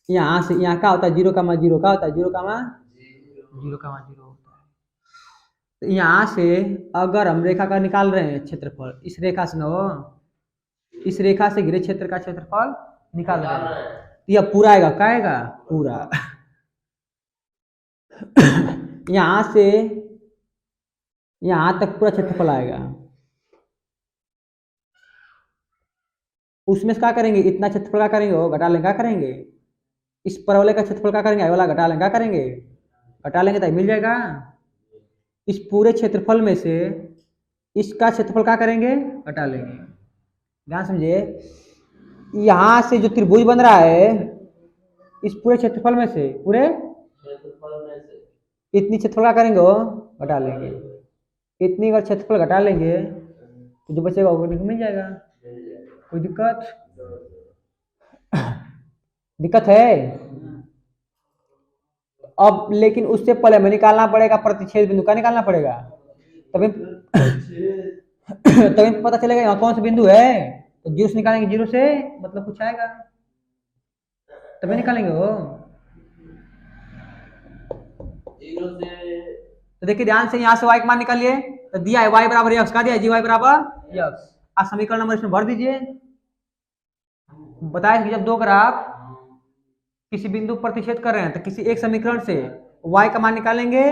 यहाँ से यहाँ क्या होता है, 0,0 क्या होता है, 0,0 होता है। तो यहाँ से अगर हम रेखा का निकाल रहे हैं क्षेत्रफल, इस रेखा से ना हो, इस रेखा से घिरे क्षेत्र का क्षेत्रफल निकाल रहे हैं, तो यह पूरा आएगा। क्या आएगा, पूरा। यहाँ से यहाँ तक पूरा क्षेत्रफल आएगा। उसमें से क्या करेंगे, इतना क्षेत्रफल क्या करेंगे, वो घटा लेंगे। क्या करेंगे, इस परवलय का क्षेत्रफल क्या करेंगे, वाला घटा लेंगे। क्या करेंगे, घटा लेंगे तो मिल जाएगा। इस पूरे क्षेत्रफल में से इसका क्षेत्रफल क्या करेंगे, घटा लेंगे। ध्यान समझिए, यहाँ से जो त्रिभुज बन रहा है, इस पूरे क्षेत्रफल में से, पूरे इतनी क्षेत्रफल क्या करेंगे, वो घटा लेंगे। इतनी अगर क्षेत्रफल घटा लेंगे तो जो बचेगा वो मिल जाएगा। कोई दिक्कत, दिक्कत है। अब लेकिन उससे पहले हमें निकालना पड़ेगा प्रतिच्छेद बिंदु। का निकालना पड़ेगा, तभी तभी पता चलेगा यहाँ कौन सा बिंदु है। तो जीरो से निकालेंगे, जीरो से मतलब कुछ आएगा तभी निकालेंगे वो। जीरो से तो देखिए ध्यान से, यहाँ से y का मान निकालिए, तो दिया है y बराबर x, का दिया है जी y बराबर x। आप समीकरण नंबर इसमें भर दीजिए। बताया कि जब दो ग्राफ किसी बिंदु पर प्रतिच्छेद कर रहे हैं तो किसी एक समीकरण से y का मान निकालेंगे,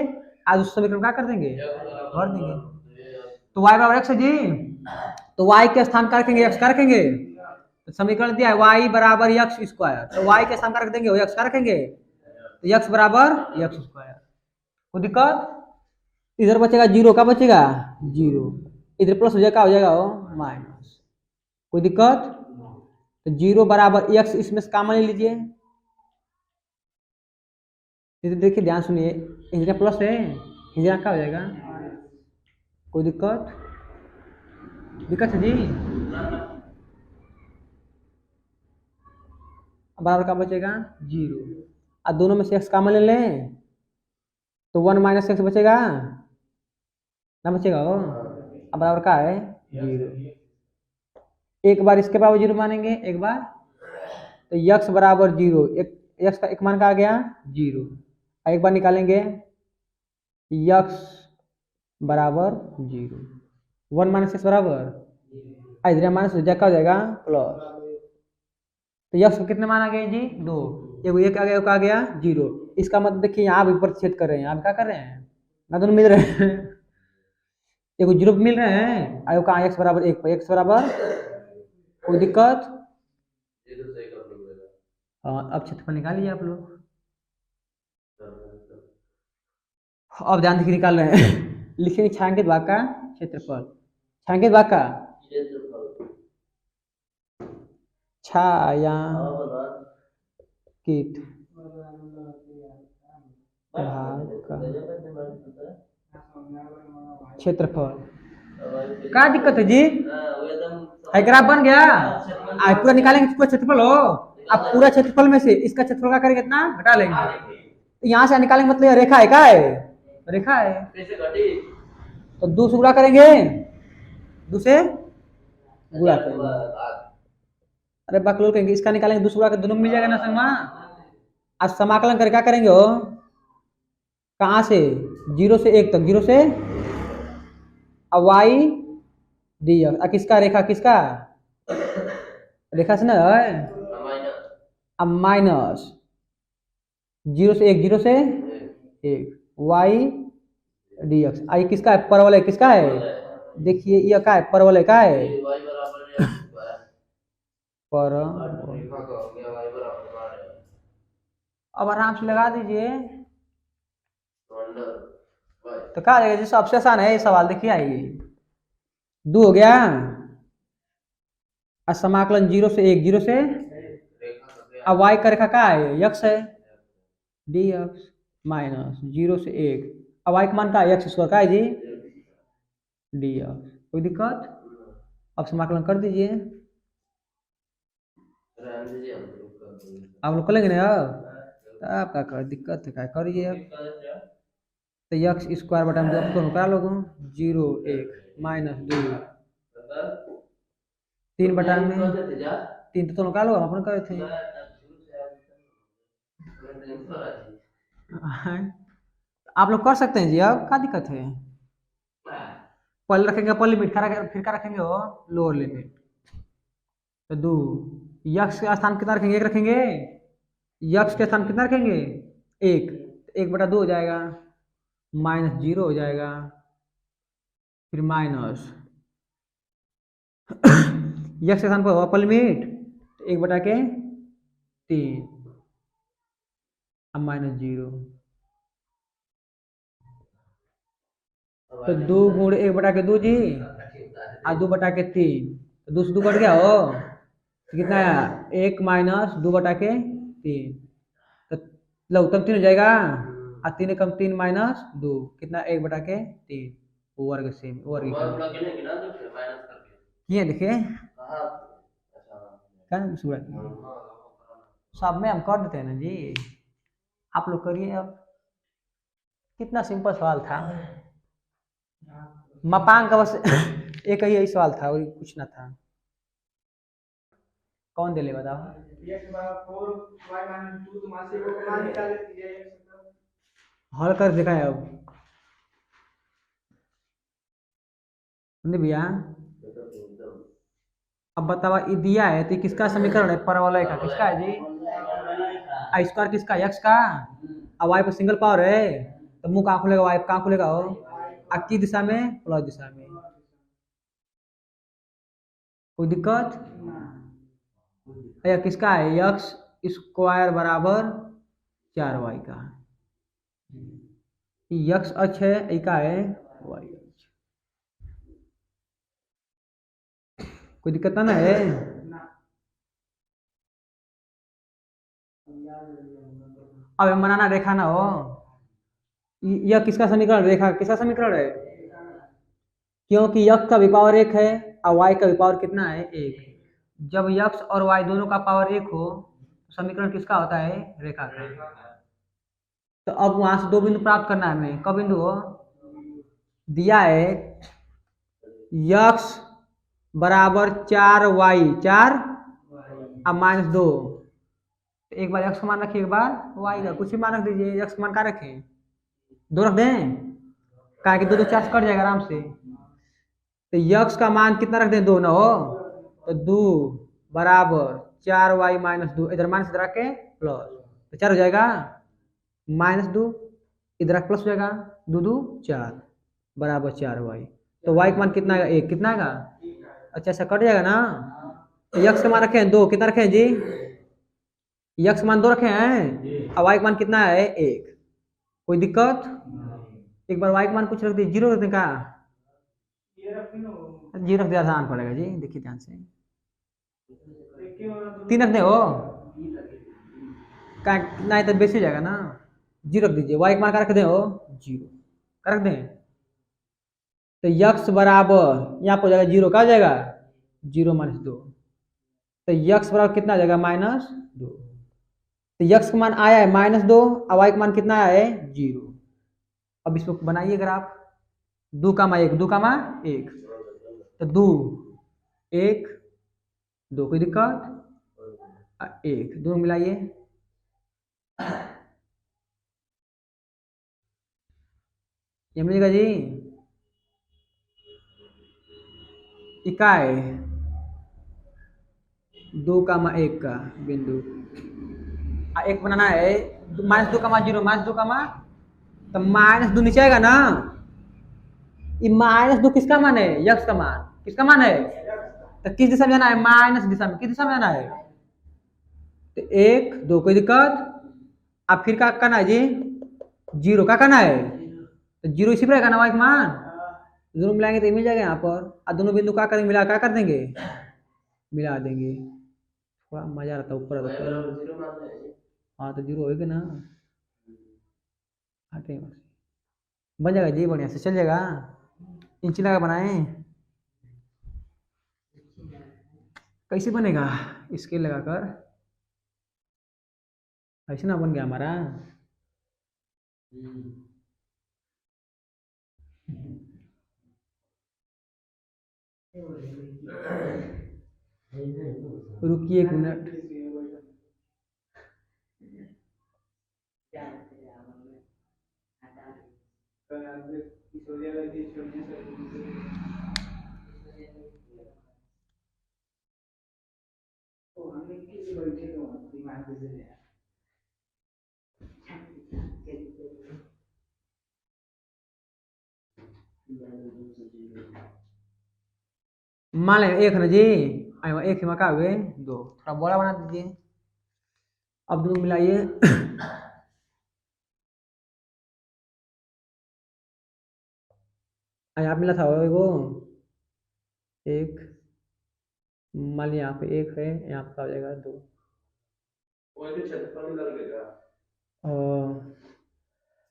आज उस समीकरण क्या कर देंगे, भर देंगे। तो y बराबर x है जी, तो y के स्थान क्या रखेंगे, x का रखेंगे। तो समीकरण दिया है y बराबर x स्क्वायर, तो y के स्थान क्या रख देंगे, x का रखेंगे, तो x बराबर x स्क्वायर। कोई दिक्कत, इधर बचेगा जीरो, का बचेगा जीरो, इधर प्लस हो जाएगा, हो जाएगा वो माइनस। कोई दिक्कत, तो जीरो बराबर x, इसमें से कॉमन ले लीजिए। इधर देखिए ध्यान सुनिए, इंजन प्लस है, इंजन क्या हो जाएगा। कोई दिक्कत, दिक्कत है जी। बराबर का बचेगा जीरो, अब दोनों में से x कॉमन ले लें तो 1 माइनस एक्स बचेगा ना, बचेगा वो। अब बराबर का है जीरो। एक बार इसके बराबर जीरो मानेंगे, एक बार, तो यक्स बराबर जीरो, एक यक्स का एक मान का आ गया जीरो। एक बार निकालेंगे यक्स बराबर जीरो, 1 माइनस एक्स बराबर, इधर माइनस हो जाएगा, हो जाएगा प्लस। तो यक्स को कितने मान आ गए जी, दो, एगो एक आ गया, एक आ गया जीरो। इसका मतलब देखिए यहाँ भी प्रतिच्छेद कर रहे हैं, यहाँ क्या कर रहे हैं ना, दोनों मिल रहे हैं। एगो जीरो मिल रहे हैं, आयो कहाँ, एक्स बराबर एक पर, एक्स बराबर। कोई दिक्कत, जीरो से कब निकलेगा। हाँ अब क्षेत्रफल निकाल लीजिए आप लोग। अब ध्यान देखिए निकाल रहे हैं। लिखेंगे छायांकित भाग का क्षेत्रफल। संकेत भाग का क्षेत्रफल छाया हाँ बना कीट भाग का का क्षेत्रफल क्या दिक्कत है जी? वो एकदम है ग्राफ बन गया। आज पूरा निकालेंगे पूरा क्षेत्रफल हो। अब पूरा क्षेत्रफल में से इसका क्षेत्रफल क्या करेंगे इतना घटा लेंगे। यहाँ से निकालेंगे मतलब रेखा है क्या है? रेखा है। कैसे घटी तो दो से गुणा करेंगे, दो से गुणा करेंगे। अरे बकलोल कहेंगे इसका निकालेंगे दो से गुणा कर दोनों मिल जाएगा ना संगमा। आज समाकलन करके क्या करेंगे हो? कहाँ से? 0 से 1 तक, 0 से अब y dx। किसका रेखा किसका रेखा से ना है। अब माइनस 0 से 1, 0 से 1 y dx। आई किसका है? परवलय है। किसका है? देखिए ये क्या है? परवलय का है पर। अब आराम से लगा दीजिए तो क्या आ जाएगा जी? सबसे आसान है ये सवाल। देखिए आइए, 2 हो गया। समाकलन 0 से 1, 0 से अब y का रेखा क्या है? यक्स है dx माइनस 0 से 1। अब y का मान का x स्क्वायर का है जी dx। कोई दिक्कत? अब समाकलन कर दीजिए। आप लोग कर लेंगे ना? अब क्या दिक्कत है? क्या करिए अब तो यक्स स्क्वायर बटा में दोनों करा लोग 0 1 माइनस 2 3 बटा में 3 तो दोनों करा लो, हम अपन करे थे। आप लोग कर सकते हैं जी। अब क्या दिक्कत है? पहले रखेंगे अपर लिमिट, फिर क्या रखेंगे हो? Lower limit. तो 2 यक्स के स्थान कितना रखेंगे? 1 रखेंगे। यक्स के स्थान कितना रखेंगे? 1। 1 बटा 2 हो जाएगा माइनस 0 हो जाएगा फिर माइनस यक्स के स्थान पर अपर लिमिट 1 बटा के 3 अब माइनस 0। तो 2 गुण 1 बटा के 2 जी और 2 बटा के 3 तो 2 से 2 कट गया हो तो कितना है? 1 माइनस 2 बटा के 3 तो लघुत्तम 3 हो जाएगा और 3 कम 3 माइनस 2 कितना? 1 बटा के 3 वर्ग से वर्ग ये देखिए क्या सब में हम कर देते हैं ना जी। आप लोग करिए। अब कितना सिंपल सवाल था। मापांक बस एक ही यही सवाल था और कुछ ना था। कौन दे ले बताओ? हल कर देखा है अब नहीं भैया? अब बताओ ये दिया है तो किसका समीकरण है? परवलय का। किसका है जी? आई स्क्वायर किसका? यक्स का। अब वाई पर सिंगल पावर है तो मुंह कहाँ खुलेगा? वाई कहाँ खुलेगा हो? की दिशा में? प्लस दिशा में। कोई दिक्कत? या किसका है? यक्स स्क्वायर बराबर 4y का। यक्स अक्ष है, ये का है? वाई अक्ष। कोई दिक्कत ना है? अब बनाना रेखा ना हो। यह किसका समीकरण? रेखा किसका समीकरण है? क्योंकि यक्स का भी पावर 1 है और वाई का भी पावर कितना है? 1। जब यक्स और वाई दोनों का पावर 1 हो तो समीकरण किसका होता है? रेखा का। तो अब वहां से 2 बिंदु प्राप्त करना है हमें। कब बिंदु हो? दिया है यक्स बराबर 4y 4 अब माइनस 2। एक बार यक्स का मान रखिए, एक बार वाई का कुछ भी मान रख दीजिए। यक्स का मान क्या रखें? 2 रख दें क्या कि 2 2 4 से कट जाएगा आराम से। तो यक्स का मान कितना रख दें? 2 ना हो तो 2 बराबर 4y माइनस 2 इधर माइनस इधर आके प्लस तो 4 हो जाएगा माइनस 2 इधर प्लस हो जाएगा 2 2 4 बराबर 4y। तो y का मान कितना आएगा? 1। कितना आएगा? अच्छा ऐसा कट जाएगा ना। तो यक्स का मान रखे हैं 2। कितना रखे हैं जी? यक्स का मान 2 रखे हैं और y का मान कितना है? 1। कोई दिक्कत? एक बार y का मान कुछ रख दीजिए, 0 रख दें का जीरो रख दिया आसान पड़ेगा जी, देखिए ध्यान से। 3 रख दे हो का नहीं तो बेसी हो जाएगा ना। जीरो रख दीजिए, वाई का मान का रख दे हो जीरो का रख दें, तो यक्स बराबर यहाँ पर हो जाएगा जीरो, का हो जाएगा 0 - 2, तो यक्स बराबर कितना आ जाएगा -2। तो यक्स का मान आया है -2 और वाई का मान कितना आया है 0। अब इसको बनाइए ग्राफ, 2, 1, 2, 1, तो 2, 1, 2 कोई दिक्कत, 1 दोनों मिलाइए, ये मिलेगा जी इकाई 2, 1 का बिंदु, एक बनाना है -2, 0 -2, तो -2 नीचे आएगा ना, ये -2 किसका मान है, यक्स का मान, किसका मान है, तो किस दिशा में जाना है, माइनस दिशा में, किस दिशा में जाना है, तो 1, 2 कोई दिक्कत, अब फिर क्या करना है जी 0 का करना है, तो 0 इसी पर रहेगा ना वाई का मान, दोनों मिलाएंगे तो ये मिल जाएगा यहाँ पर, और दोनों बिंदु क्या करेंगे, मिला क्या कर देंगे, मिला देंगे, थोड़ा मजा आता है ऊपर रहता है। हाँ तो 0 होगा ना, हटे बन जाएगा जी, बढ़िया से चल जाएगा, इंची लगा बनाए, कैसे बनेगा, स्केल लगाकर, ऐसे ना बन गया हमारा, रुकिए 1 मिनट, मान लें 1 है ना जी, 1 में क्या हुए 2, थोड़ा बड़ा बना दीजिए, अब दोनों मिलाइए, यहाँ मिला था वो 1, मान लिया यहाँ पे 1 है, यहाँ पे आ जाएगा 2,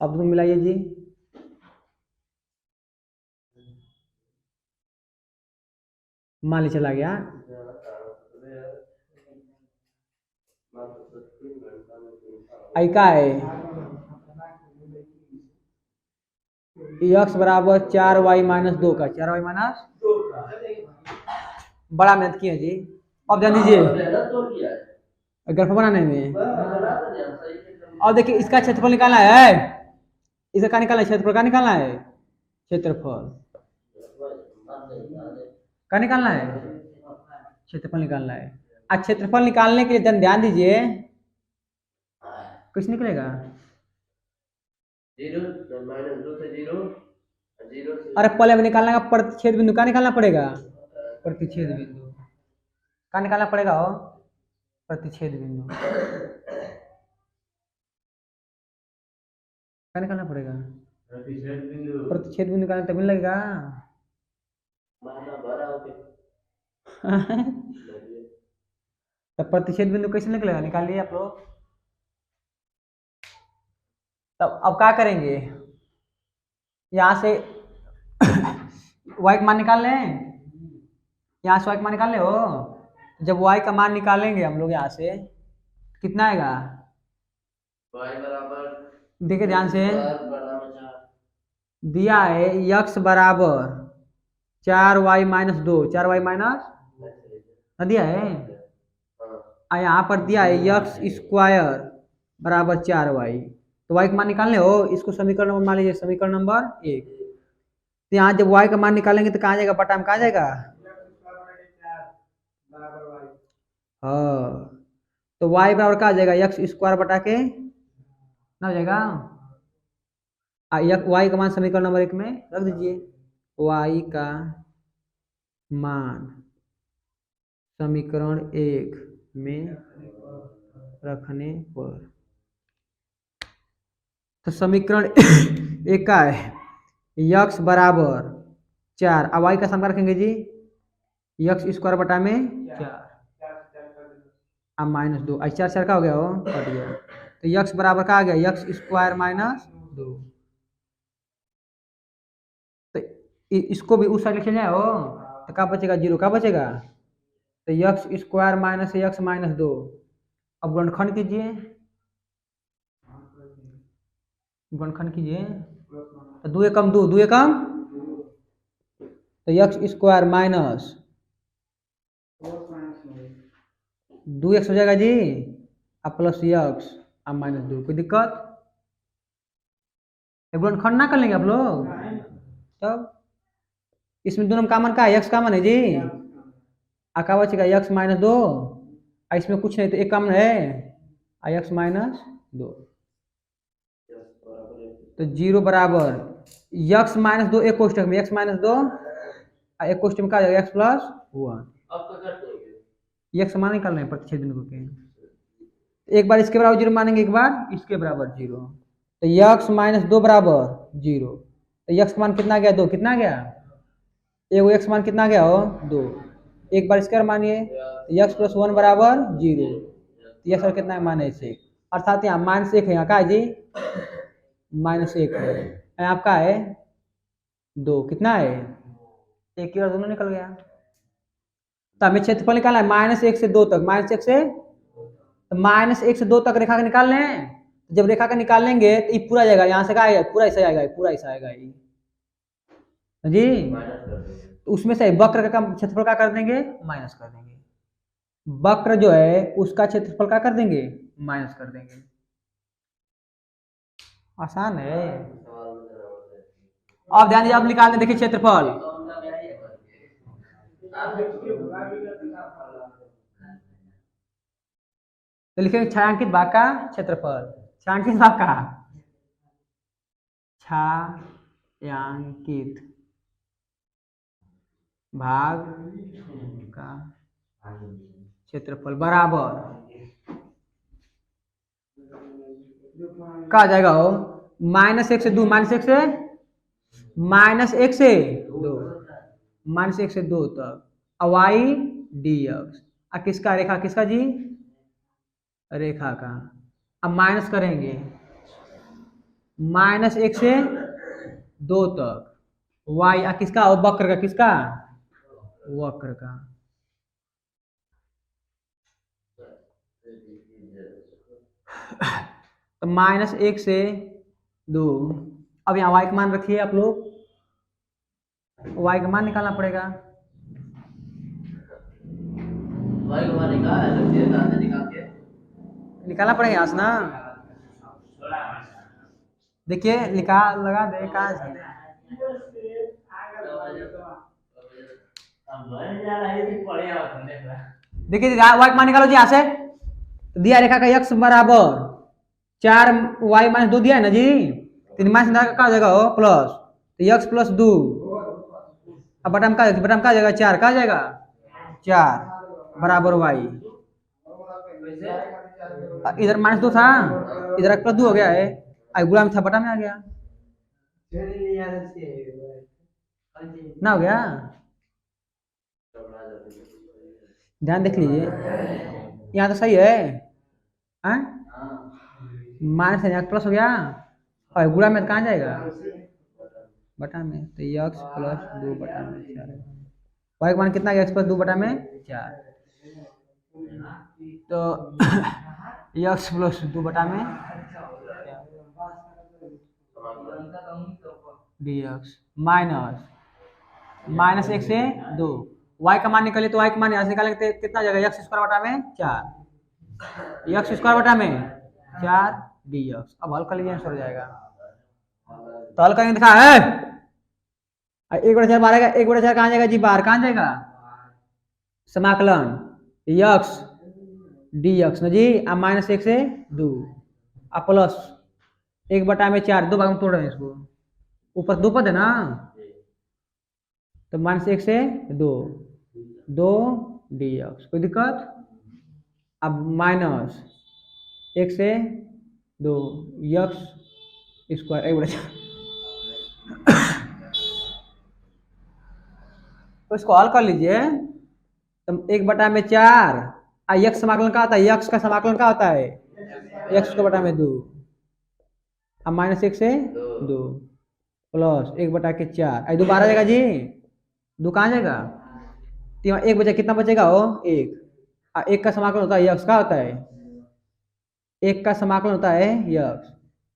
अब दोनों मिलाइए जी, मान ली चला गया, आई का है यक्स बराबर 4y - 2 का, 4y माइनस बड़ा मेहनत किए जी, अब ध्यान दीजिए ग्राफ बनाने में, अब देखिए इसका क्षेत्रफल निकालना है, इसका क्या निकालना है, क्षेत्रफल का निकालना है, क्षेत्रफल का निकालना है, क्षेत्रफल निकालना है, आज क्षेत्रफल निकालने के लिए ध्यान दीजिए, कुछ निकलेगा, 0 -2 से 0, 0 से, अरे पहले हमें निकालना का प्रतिच्छेद बिंदु का निकालना पड़ेगा, प्रतिच्छेद बिंदु का निकालना पड़ेगा हो, प्रतिच्छेद बिंदु का निकालना पड़ेगा, प्रतिच्छेद बिंदु निकालना तभी लगेगा, तो प्रतिच्छेद बिंदु कैसे निकलेगा, निकालिए आप लोग, तब अब क्या करेंगे, यहाँ से y का मान निकाल लें, यहाँ से y का मान निकाल ले हो, जब y का मान निकालेंगे हम लोग यहाँ से कितना आएगा, y बराबर, देखिए ध्यान से दिया है x बराबर 4y - 2, 4y माइनस दिया है, यहाँ पर दिया है x² बराबर 4y, तो y का मान निकालने हो, इसको समीकरण नंबर मान लीजिए, समीकरण नंबर 1, तो यहाँ जब y का मान निकालेंगे तो कहाँ जाएगा, बटा में कहाँ जाएगा, हाँ तो y बराबर कहाँ जाएगा, x² बटा के ना हो जाएगा, y का मान समीकरण नंबर 1 में रख दीजिए, y का मान समीकरण 1 में रखने पर, तो समीकरण 1 का है x बराबर 4, अब वाई का समीकरण रखेंगे जी यक्स स्क्वायर बटा में 4 अब माइनस 2, 4 4 का हो गया वो कट गया, तो यक्स बराबर का आ गया यक्स स्क्वायर माइनस 2। तो इसको भी उस साइड लिखे जाए हो तो क्या बचेगा, 0 का बचेगा, तो x square minus x minus 2। अब गुणनखंड कीजिए, गुणनखंड कीजिए, तो 2 एकम 2, 2 एकम, तो यक्स स्क्वायर माइनस 2x हो जाएगा जी, अब प्लस यक्स अब माइनस 2, कोई दिक्कत, गुणनखंड ना कर लेंगे आप लोग, तब इसमें दोनों कॉमन का है, यक्स कॉमन है जी, का बचेगा यक्स माइनस 2, इसमें कुछ नहीं तो एक कॉमन है, यक्स माइनस 2, तो 0 बराबर यक्स माइनस 2 एक कोष्टक में यक्स माइनस 2, एक कोष्टक में क्या आ जाएगा एक्स प्लस 1, यक्स मान निकाल रहे हैं प्रतिच्छेद बिंदु के, एक बार इसके बराबर 0 मानेंगे, एक बार इसके बराबर 0, तो यक्स माइनस 2 बराबर 0, तो यक्स का मान कितना आ गया, 2, कितना आ गया, एक एक्स मान कितना आ गया हो 2, एक बार इसका मानिए यक्स प्लस 1 बराबर 0, तो यक्स कितना है माइनस 1, अर्थात यहाँ माइनस 1 है, यहाँ का है जी माइनस 1 है, यहाँ आपका है 2, कितना है, एक की बार दोनों निकल गया, तो हमें क्षेत्रफल निकालना है -1 से 2 तक, -1 से, तो -1 से 2 तक रेखा का निकाल लें, जब रेखा का निकाल लेंगे तो ये पूरा जाएगा, यहाँ से क्या आएगा, पूरा ऐसा आएगा, पूरा ऐसा आएगा ये जी, तो उसमें से वक्र का क्षेत्रफल क्या कर देंगे, माइनस कर देंगे, वक्र जो है उसका क्षेत्रफल क्या कर देंगे, माइनस कर देंगे, आसान है। अब ध्यान दीजिए, अब निकालने देखिए क्षेत्रफल, तो लिखेंगे छायांकित भाग का क्षेत्रफल, छायांकित भाग का, छायांकित भाग का क्षेत्रफल बराबर क्या आ जाएगा हो, -1 से 2, -1 से, -1 से 2, -1 से 2 तक, वाई डी एक्स, किसका, रेखा किसका जी, रेखा का, अब माइनस करेंगे -1 से 2 तक, वाई किसका, वक्र का, किसका, वक्र का, तो -1 से 2, अब यहाँ y का मान रखिए आप लोग, y का मान निकालना पड़ेगा, निकालना पड़ेगा यहाँ से ना, देखिए निकाल लगा दे कहाँ से, देखिए y का मान निकालो जी यहाँ से, तो दिया रेखा का x बराबर 4y-2 दिया है ना जी, 3 माइनस का जगह हो प्लस, तो x प्लस 2, अब बटन का जाएगा 4, का जाएगा 4 बराबर y, इधर -2 था, इधर प्लस 2 हो गया है, गुणा में था बटा में आ गया, ना हो गया, ध्यान देख लीजिए, यहाँ तो सही है, माइनस है, प्लस हो गया, और गुणा में कहाँ जाएगा, बटा में, तो x प्लस 2 बटा में 4, y का मान कितना गया, x प्लस 2 बटा में 4, तो x प्लस 2 बटा में dx माइनस -1 से 2, y का मान निकाले तो y का मान यहाँ से निकालेंगे तो कितना जाएगा, x स्क्वायर बटा में 4, x स्क्वायर बटा में 4 dx, अब हल कर लीजिए आंसर हो जाएगा, तो हल करेंगे दिखा है, 1/4 बाहर आएगा, 1/4 कहाँ जाएगा जी, बाहर कहाँ जाएगा, समाकलन x dx ना जी, अब -1 से 2, अब प्लस 1 बटा में 4, 2 भाग में तोड़ रहे हैं इसको, ऊपर 2 पद है ना, तो -1 से 2, 2 dx, कोई दिक्कत, अब -1 से 2 x स्क्वायर, 1/4 तो इसको हल कर लीजिए। तो 1/4 यक्स समाकलन का होता है, यक्स का समाकलन का होता है x को बटा में 2, अब -1 से 2 प्लस 1/4 आई 2 12 जाएगा जी, 2 कहाँ जाएगा, तो यहाँ 1 बचा, कितना बचेगा वो 1, और 1 का समाकलन होता है यक्स का होता है, 1 का समाकलन होता है यक्स,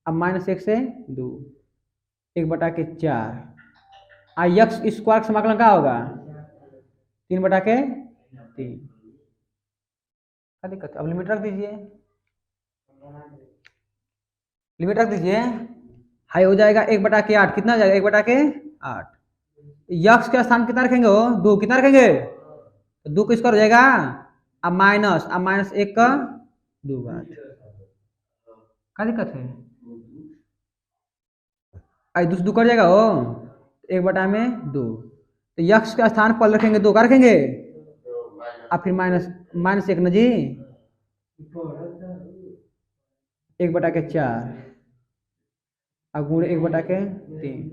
अब -1 से 2 1/4 यक्स स्क्वायर का समाकलन क्या होगा 3/3। क्या दिक्कत है, अब लिमिट रख दीजिए, लिमिट रख दीजिए, हाई हो जाएगा 1/8, कितना हो जाएगा 1/8, यक्स के स्थान कितना रखेंगे हो 2, कितना रखेंगे 2 का स्क्वायर हो जाएगा, अब -1 का 2 बार, क्या दिक्कत है, आई 2 से 2 कर जाएगा हो 1/2, तो यक्स के स्थान पर रखेंगे 2 का रखेंगे, अब फिर -1 न जी 1/4 अब गुणे 1/3,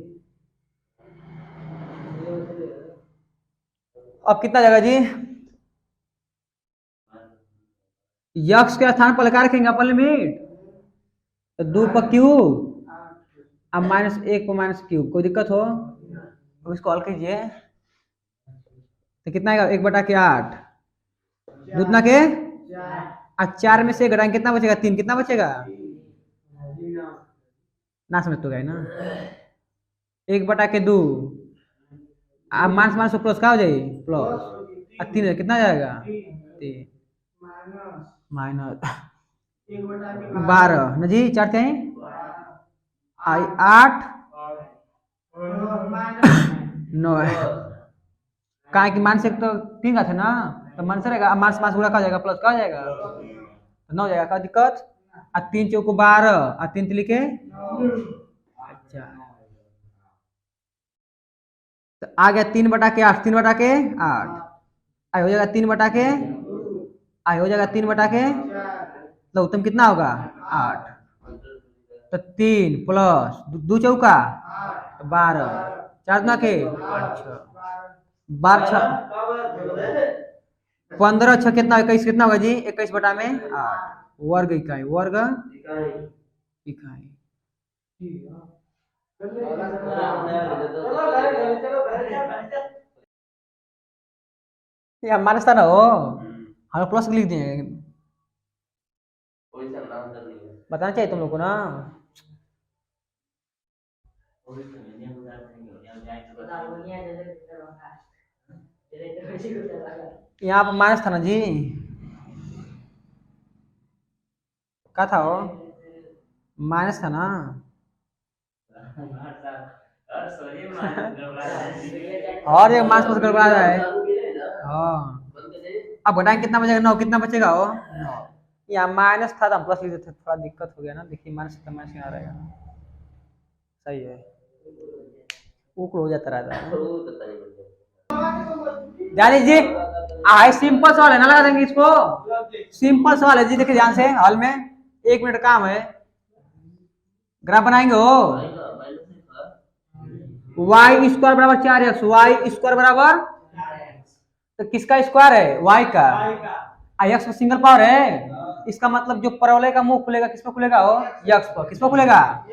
अब कितना जाएगा जी, यक्स के स्थान पर लगा रखेंगे अपन लिमिट, तो 2 पर क्यूब, अब -1 पर -क्यूब, कोई दिक्कत हो अब इसको हल कीजिए, तो कितना आएगा 1/8 दूतना के 4 में से घटाएंगे कितना बचेगा 3, कितना बचेगा ना, समझ तो गए ना, 1/2 अब माइनस प्लस क्या हो जाएगी प्लस, 3 कितना जाएगा 3 -12 न जी, 4 थे 8 9, कहा कि -1 तो 3 का था ना, तो मन से रहेगा, मास गुणा का जाएगा प्लस का जाएगा, तो 9 जाएगा, क्या दिक्कत, 3 चौको 12 3 लिखे, अच्छा तो आ गया 3/8, 3/8 आई हो जाएगा 3/8, आई हो जाएगा 3/8, तो उत्तम कितना होगा 8, तो 3 प्लस 2 चौका 12, 4 दूना के 12 15 6 कितना 21, कितना होगा जी 21/8 वर्ग इकाई, वर्ग इकाई, ये हमारे साथ हो, हम प्लस लिख दिए, बताना चाहिए तुम लोग को ना, यहाँ पर माइनस था ना जी, क्या था वो माइनस था ना, और एक माइनस प्लस गड़बड़ा जाए, हाँ अब घटाएंगे कितना बचेगा 9, कितना बचेगा वो 9, यहाँ माइनस था तो हम प्लस लिख देते, थोड़ा दिक्कत हो गया ना, देखिए माइनस तो माइनस यहाँ रहेगा, सही है ऊपर हो जाता रहता है, ध्यान दीजिए सिंपल सवाल है ना, लगा देंगे इसको, सिंपल सवाल है जी, देखिए ध्यान से, हॉल में 1 मिनट काम है, ग्राफ बनाएंगे हो y स्क्वायर बराबर 4x, y स्क्वायर बराबर, तो किसका स्क्वायर है y का, x पर सिंगल पावर है, इसका मतलब जो परवलय का मुंह खुलेगा किस पर खुलेगा हो x पर, किस पर खुलेगा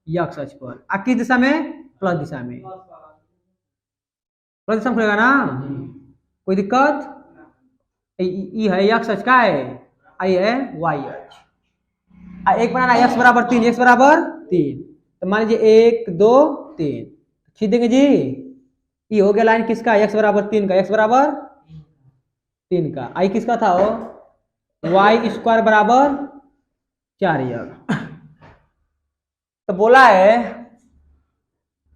x अक्ष पर, किस दिशा में प्लस दिशा में, प्लस दिशा में खुलेगा ना, कोई दिक्कत, ये है x अक्ष का है, ये है y अक्ष, एक बनाना x बराबर 3, x बराबर 3, तो मान लीजिए 1 2 3 खींच देंगे जी, ये हो गया लाइन किसका x बराबर 3 का, x बराबर 3 का, आई किसका था वो y स्क्वायर बराबर 4x, तो बोला है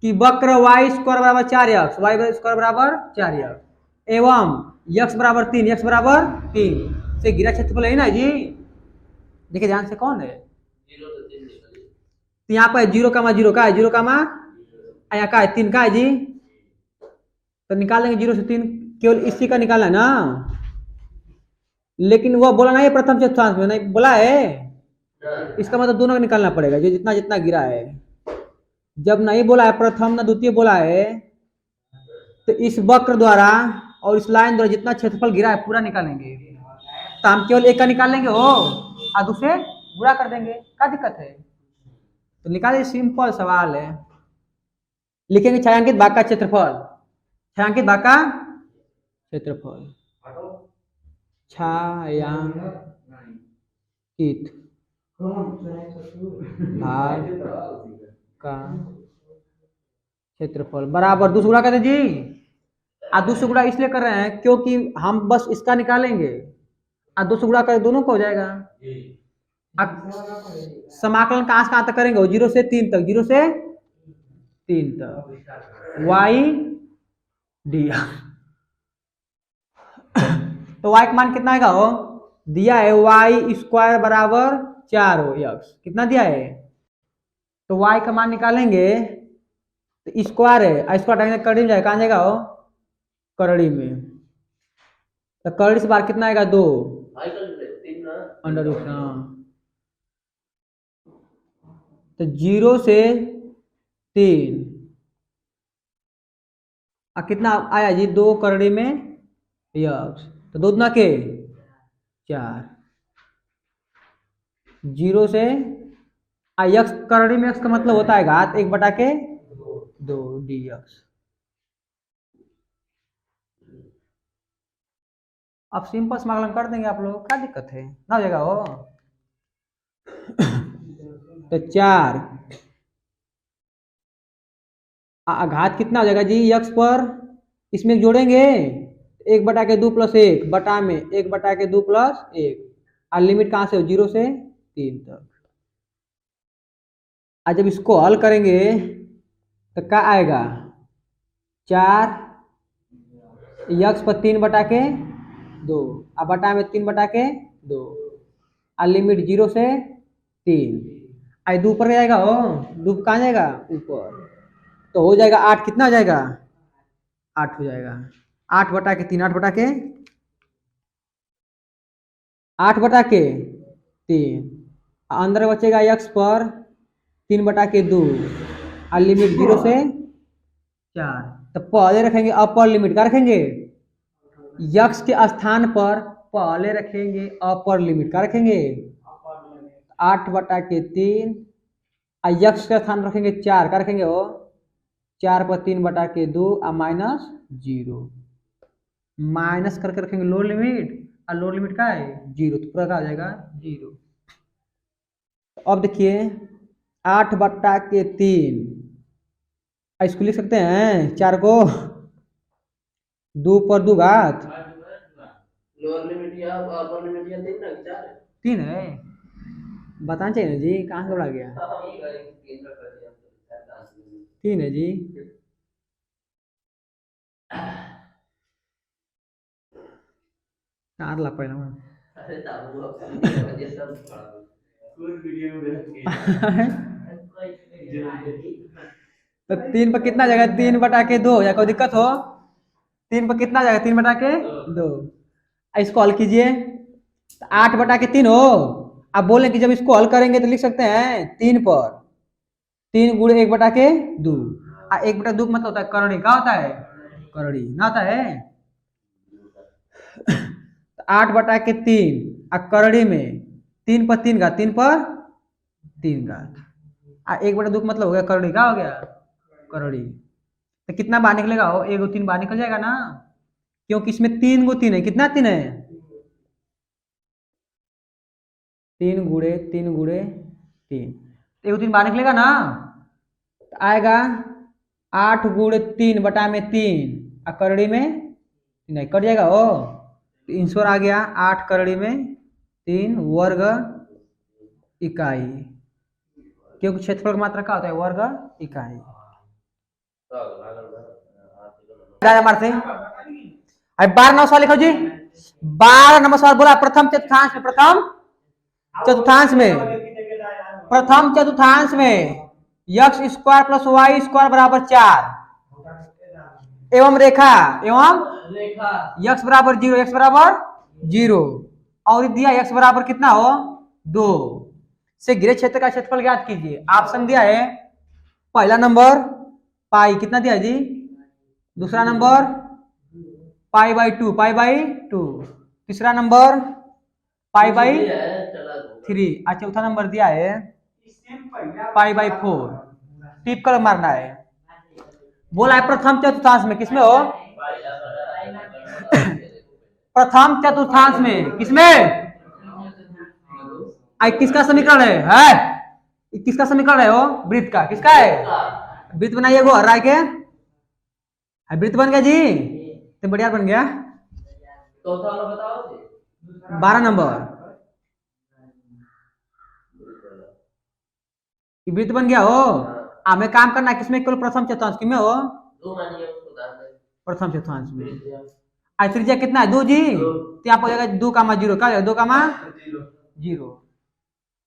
कि वक्र y स्क्वायर बराबर 4x, y स्क्वायर बराबर 4x एवं x बराबर 3, x बराबर 3 से घिरा क्षेत्रफल है ना जी, देखिए ध्यान से कौन है, तो यहाँ पर 0,0 का है, 0, यहाँ का है 3 का है जी, तो निकाल देंगे 0 से 3, केवल इसी का निकालना है ना, लेकिन वो बोला नहीं प्रथम चतुर्थांश में, नहीं बोला है, इसका मतलब दोनों का निकालना पड़ेगा, जो जितना जितना गिरा है, जब नहीं बोला है प्रथम न द्वितीय बोला है, तो इस वक्र द्वारा और इस लाइन द्वारा जितना क्षेत्रफल गिरा है पूरा निकालेंगे। तो हम केवल एक का निकाल लेंगे हो और दूसरे गुणा कर देंगे, क्या दिक्कत है। तो निकालिए, सिंपल सवाल है। लिखेंगे छायांकित भाग का क्षेत्रफल, छायांकित भाग का क्षेत्रफल, छायांकित भाग का क्षेत्रफल बराबर 2 से गुणा कर दीजिए। और 2 से गुणा इसलिए कर रहे हैं क्योंकि हम बस इसका निकालेंगे और 2 से गुणा कर दोनों का हो जाएगा। अब समाकलन कहां तक करेंगे, 0 से 3 तक, 0 से 3 तक y दिया। तो y का मान कितना आएगा हो, दिया है y स्क्वायर बराबर 4x, कितना दिया है। तो y का मान निकालेंगे तो स्क्वायर है, स्क्वायर करड़ी में जाएगा, कहाँ जाएगा हो, करड़ी में। तो करड़ी से बाहर कितना आएगा 2 अंडर रूट। तो 0 से 3 कितना आया जी, 2 करड़ी में यक्स, तो 2 दूना के 4, 0 से यक्स करड़ी में, यक्स का मतलब होता है घात 1/2 dx। अब सिंपल समाकलन कर देंगे आप लोग, क्या दिक्कत है, ना हो जाएगा हो। तो 4 घात कितना हो जाएगा जी यक्स पर, इसमें जोड़ेंगे 1/2 + 1 बटा में 1/2 + 1 और लिमिट कहां से हो, 0 से 3 तक। आज जब इसको हल करेंगे तो क्या आएगा, 4 यक्स पर 3/2 और बटा में 3/2 और लिमिट 0 से 3। आई 2 ऊपर जाएगा हो, 2 कहाँ जाएगा ऊपर, तो हो जाएगा 8, कितना हो जाएगा 8 हो जाएगा, 8/3, 8/3 अंदर बचेगा यक्स पर 3/2 और लिमिट 0 से 4। तो पहले रखेंगे अपर लिमिट, क्या रखेंगे, यक्स के स्थान पर पहले रखेंगे अपर लिमिट, क्या रखेंगे 8/3 और यक्स के स्थान रखेंगे 4, क्या रखेंगे वो 4/3/2 और -0, माइनस करके रखेंगे लोअर लिमिट और लोअर लिमिट का है 0, तो पूरा का हो जाएगा 0। अब देखिए 8/3 इसको लिख सकते हैं 4 को 2 पर 2 घात, लोअर लिमिट या अपर लिमिट या 3 है, बताना चाहिए ना जी, कहाँ से बढ़ा गया, 3 है जी। चार ला पहला अरे ताऊ अब ये सब कुछ वीडियो में तो 3 पर कितना जाएगा, 3/2 या कोई दिक्कत हो, 3 पर कितना जाएगा 3/2। इसको हल कीजिए 8/3 हो। अब बोले कि जब इसको हल करेंगे तो लिख सकते हैं 3 पर 3 गुणे 1/2 और 1/2 मतलब होता है करड़ी, क्या होता है करड़ी ना होता है। 8/3 और करड़ी में 3 पर 3 घात, 3 पर 3 घात और 1/2 मतलब हो गया करड़ी, क्या हो गया करड़ी। तो कितना बाहर निकलेगा हो, 1 3 बाहर निकल जाएगा ना, क्योंकि इसमें 3 × 3 है, कितना 3 है 3 × 3 × 3, 1 3 बाहर निकलेगा ना, तो आएगा 8 × 3 बटा में 3 और करड़ी में नहीं कट जाएगा हो, तो आंसर आ गया 8 करड़ी में 3 वर्ग इकाई, क्योंकि क्षेत्रफल की मात्रा क्या होता है वर्ग इकाई। हमारे से 12 नंबर सवाल लिखो जी, 12 नंबर सवाल बोला प्रथम चतुर्थांश में, प्रथम चतुर्थांश में x square plus y square बराबर 4 एवं रेखा यक्स बराबर 0, एक्स बराबर 0 और दिया यक्स बराबर कितना हो 2 से घिरे क्षेत्र का क्षेत्रफल ज्ञात कीजिए। ऑप्शन दिया है पहला नंबर पाई, कितना दिया जी दूसरा number pi by two, pi by two. तीसरा नंबर पाई बाई चला दो। 3। और चौथा नंबर दिया है पाई बाई 4। टिप कर मारना है। बोला है प्रथम चतुर्थांश में किसमें हो? प्रथम चतुर्थांश में किसमें? आई किसका समीकरण है? किसका समीकरण है वो? वृत्त का। किसका है? वृत्त बनाइए वो हरा के। वृत्त बन गया जी, तो बढ़िया बन गया। चौथा वाला बताओ जी। 12 नंबर वृत्त बन गया हो। हमें काम करना है किसमें? केवल प्रथम चतुर्थांश किसमें हो? दो मानिए उसको दान दे। प्रथम चतुर्थांश में। आई त्रिज्या कितना है? 2 जी। तो यहाँ पर हो जाएगा 2 कामा 0। क्या 2 कामा 0।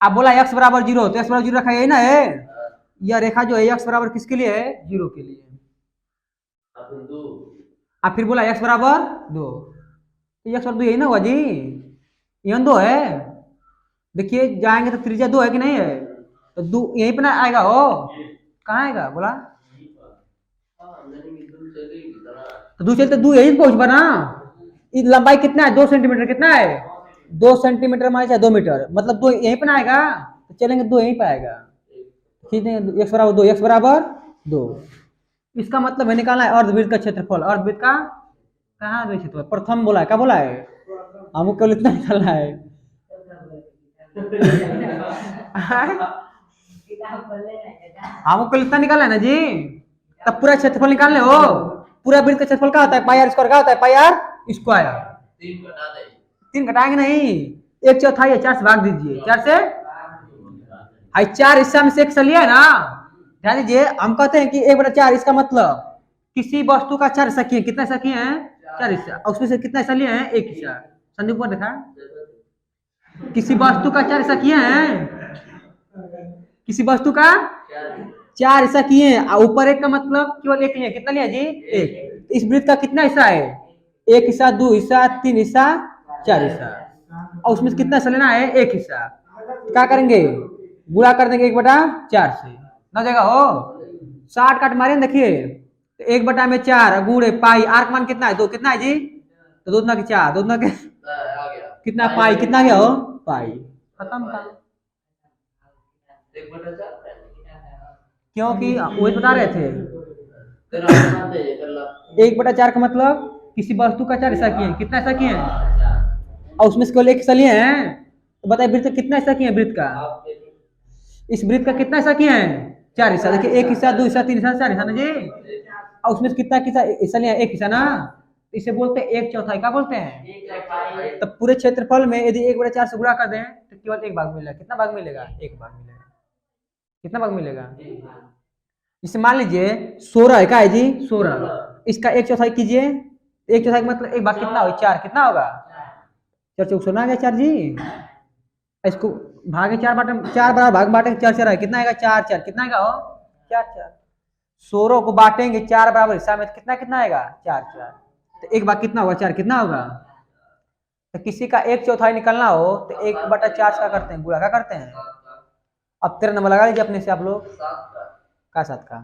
आप बोला x बराबर 0, तो x बराबर 0 रखा यही ना है। यह रेखा जो है x बराबर किसके लिए है? 0 के लिए। आप फिर बोला x बराबर 2, तो x बराबर 2 यही ना हुआ जी। यहाँ 2 है। देखिए जाएंगे तो त्रिज्या 2 है कि नहीं है? तो 2 यहीं पर ना आएगा हो। कहाँ आएगा बोला? तो 2 चलते 2 यही पहुंच बना। लंबाई कितना है? 2 सेंटीमीटर। कितना है? 2 सेंटीमीटर मान लीजिए 2 मीटर, मतलब 2 यहीं पर आएगा। तो चलेंगे 2 यहीं पर आएगा। खींचेंगे x बराबर 2, x बराबर 2। इसका मतलब है निकालना है अर्धवृत्त का क्षेत्रफल। अर्धवृत्त का कहाँ है क्षेत्रफल? प्रथम बोला है। क्या बोला है? हमको केवल इतना निकालना है। हमको केवल इतना निकालना है ना जी। तब पूरा क्षेत्रफल निकालने हो। पूरा वृत्त का क्षेत्रफल क्या होता है? पाई आर स्क्वायर। क्या होता है? पाई आर स्क्वायर। 3 घटाएंगे नहीं, 1/4 है। 4 से भाग दीजिए। 4 से 4 हिस्सा में से एक लिया है ना। ध्यान दीजिए, हम कहते हैं कि 1/4। इसका मतलब किसी वस्तु का 4 हिस्सा किए। कितना हिस्सा किए हैं? 4 हिस्सा। और उसमें से कितना हिस्सा लिए हैं? 1 हिस्सा। संदीप पर देखा, किसी वस्तु का 4 हिस्सा किए हैं। किसी वस्तु का 4 हिस्सा किए हैं, ऊपर 1 का मतलब केवल 1 लिए। कितना लिया जी? 1। इस वृत्त का कितना हिस्सा है? 1 हिस्सा, 2 हिस्सा, 3 हिस्सा, 4 हिस्सा। और उसमें से कितना हिस्सा लेना है? 1 हिस्सा। क्या करेंगे? गुणा कर देंगे 1/4 से। ना जगह हो 60 काट मारे। देखिए 1/4 गुणे पाई। आर का मान कितना है? 2। कितना है जी? तो 2 दूना के 4, 2 दूना के कितना? पाई। कितना गया हो? पाई। खत्म का। क्योंकि वही बता रहे थे 1/4 का मतलब किसी वस्तु का 4 हिस्सा किए। कितना हिस्सा किए? और उसमें से केवल 1 हिस्सा लिए हैं। तो बताइए वृत्त का कितना हिस्सा किए? वृत्त का, इस वृत्त का कितना हिस्सा किए हैं? 4 हिस्सा। देखिए 1 हिस्सा, 2 हिस्सा, 3 हिस्सा, 4 हिस्सा ना जी। और उसमें से कितना हिस्सा लिया? 1 हिस्सा ना। इसे बोलते हैं 1/4। क्या बोलते हैं? तब पूरे क्षेत्रफल में यदि 1/4 से गुणा कर दें तो केवल 1 भाग मिलेगा। कितना भाग मिलेगा? 1 भाग मिलेगा। कितना भाग मिलेगा? इसे मान लीजिए 16 है। क्या है जी? 16। इसका 1/4 कीजिए। 1/4 का मतलब 1 भाग कितना होगा? 4। कितना होगा? 4 चौक 16 आ गया 4 जी। इसको भागे 4 बाटे, 4 बराबर भाग बांटे 4 है। कितना आएगा? 4 कितना आएगा हो? 4 16 को बांटेंगे 4 बराबर हिस्सा में, कितना कितना आएगा? 4। तो 1 भाग कितना होगा? 4। कितना होगा? तो किसी का 1/4 निकलना हो तो 1/4 का करते हैं गुणा। क्या करते हैं? अब 13 नंबर लगा लीजिए अपने से आप लोग का 7 का।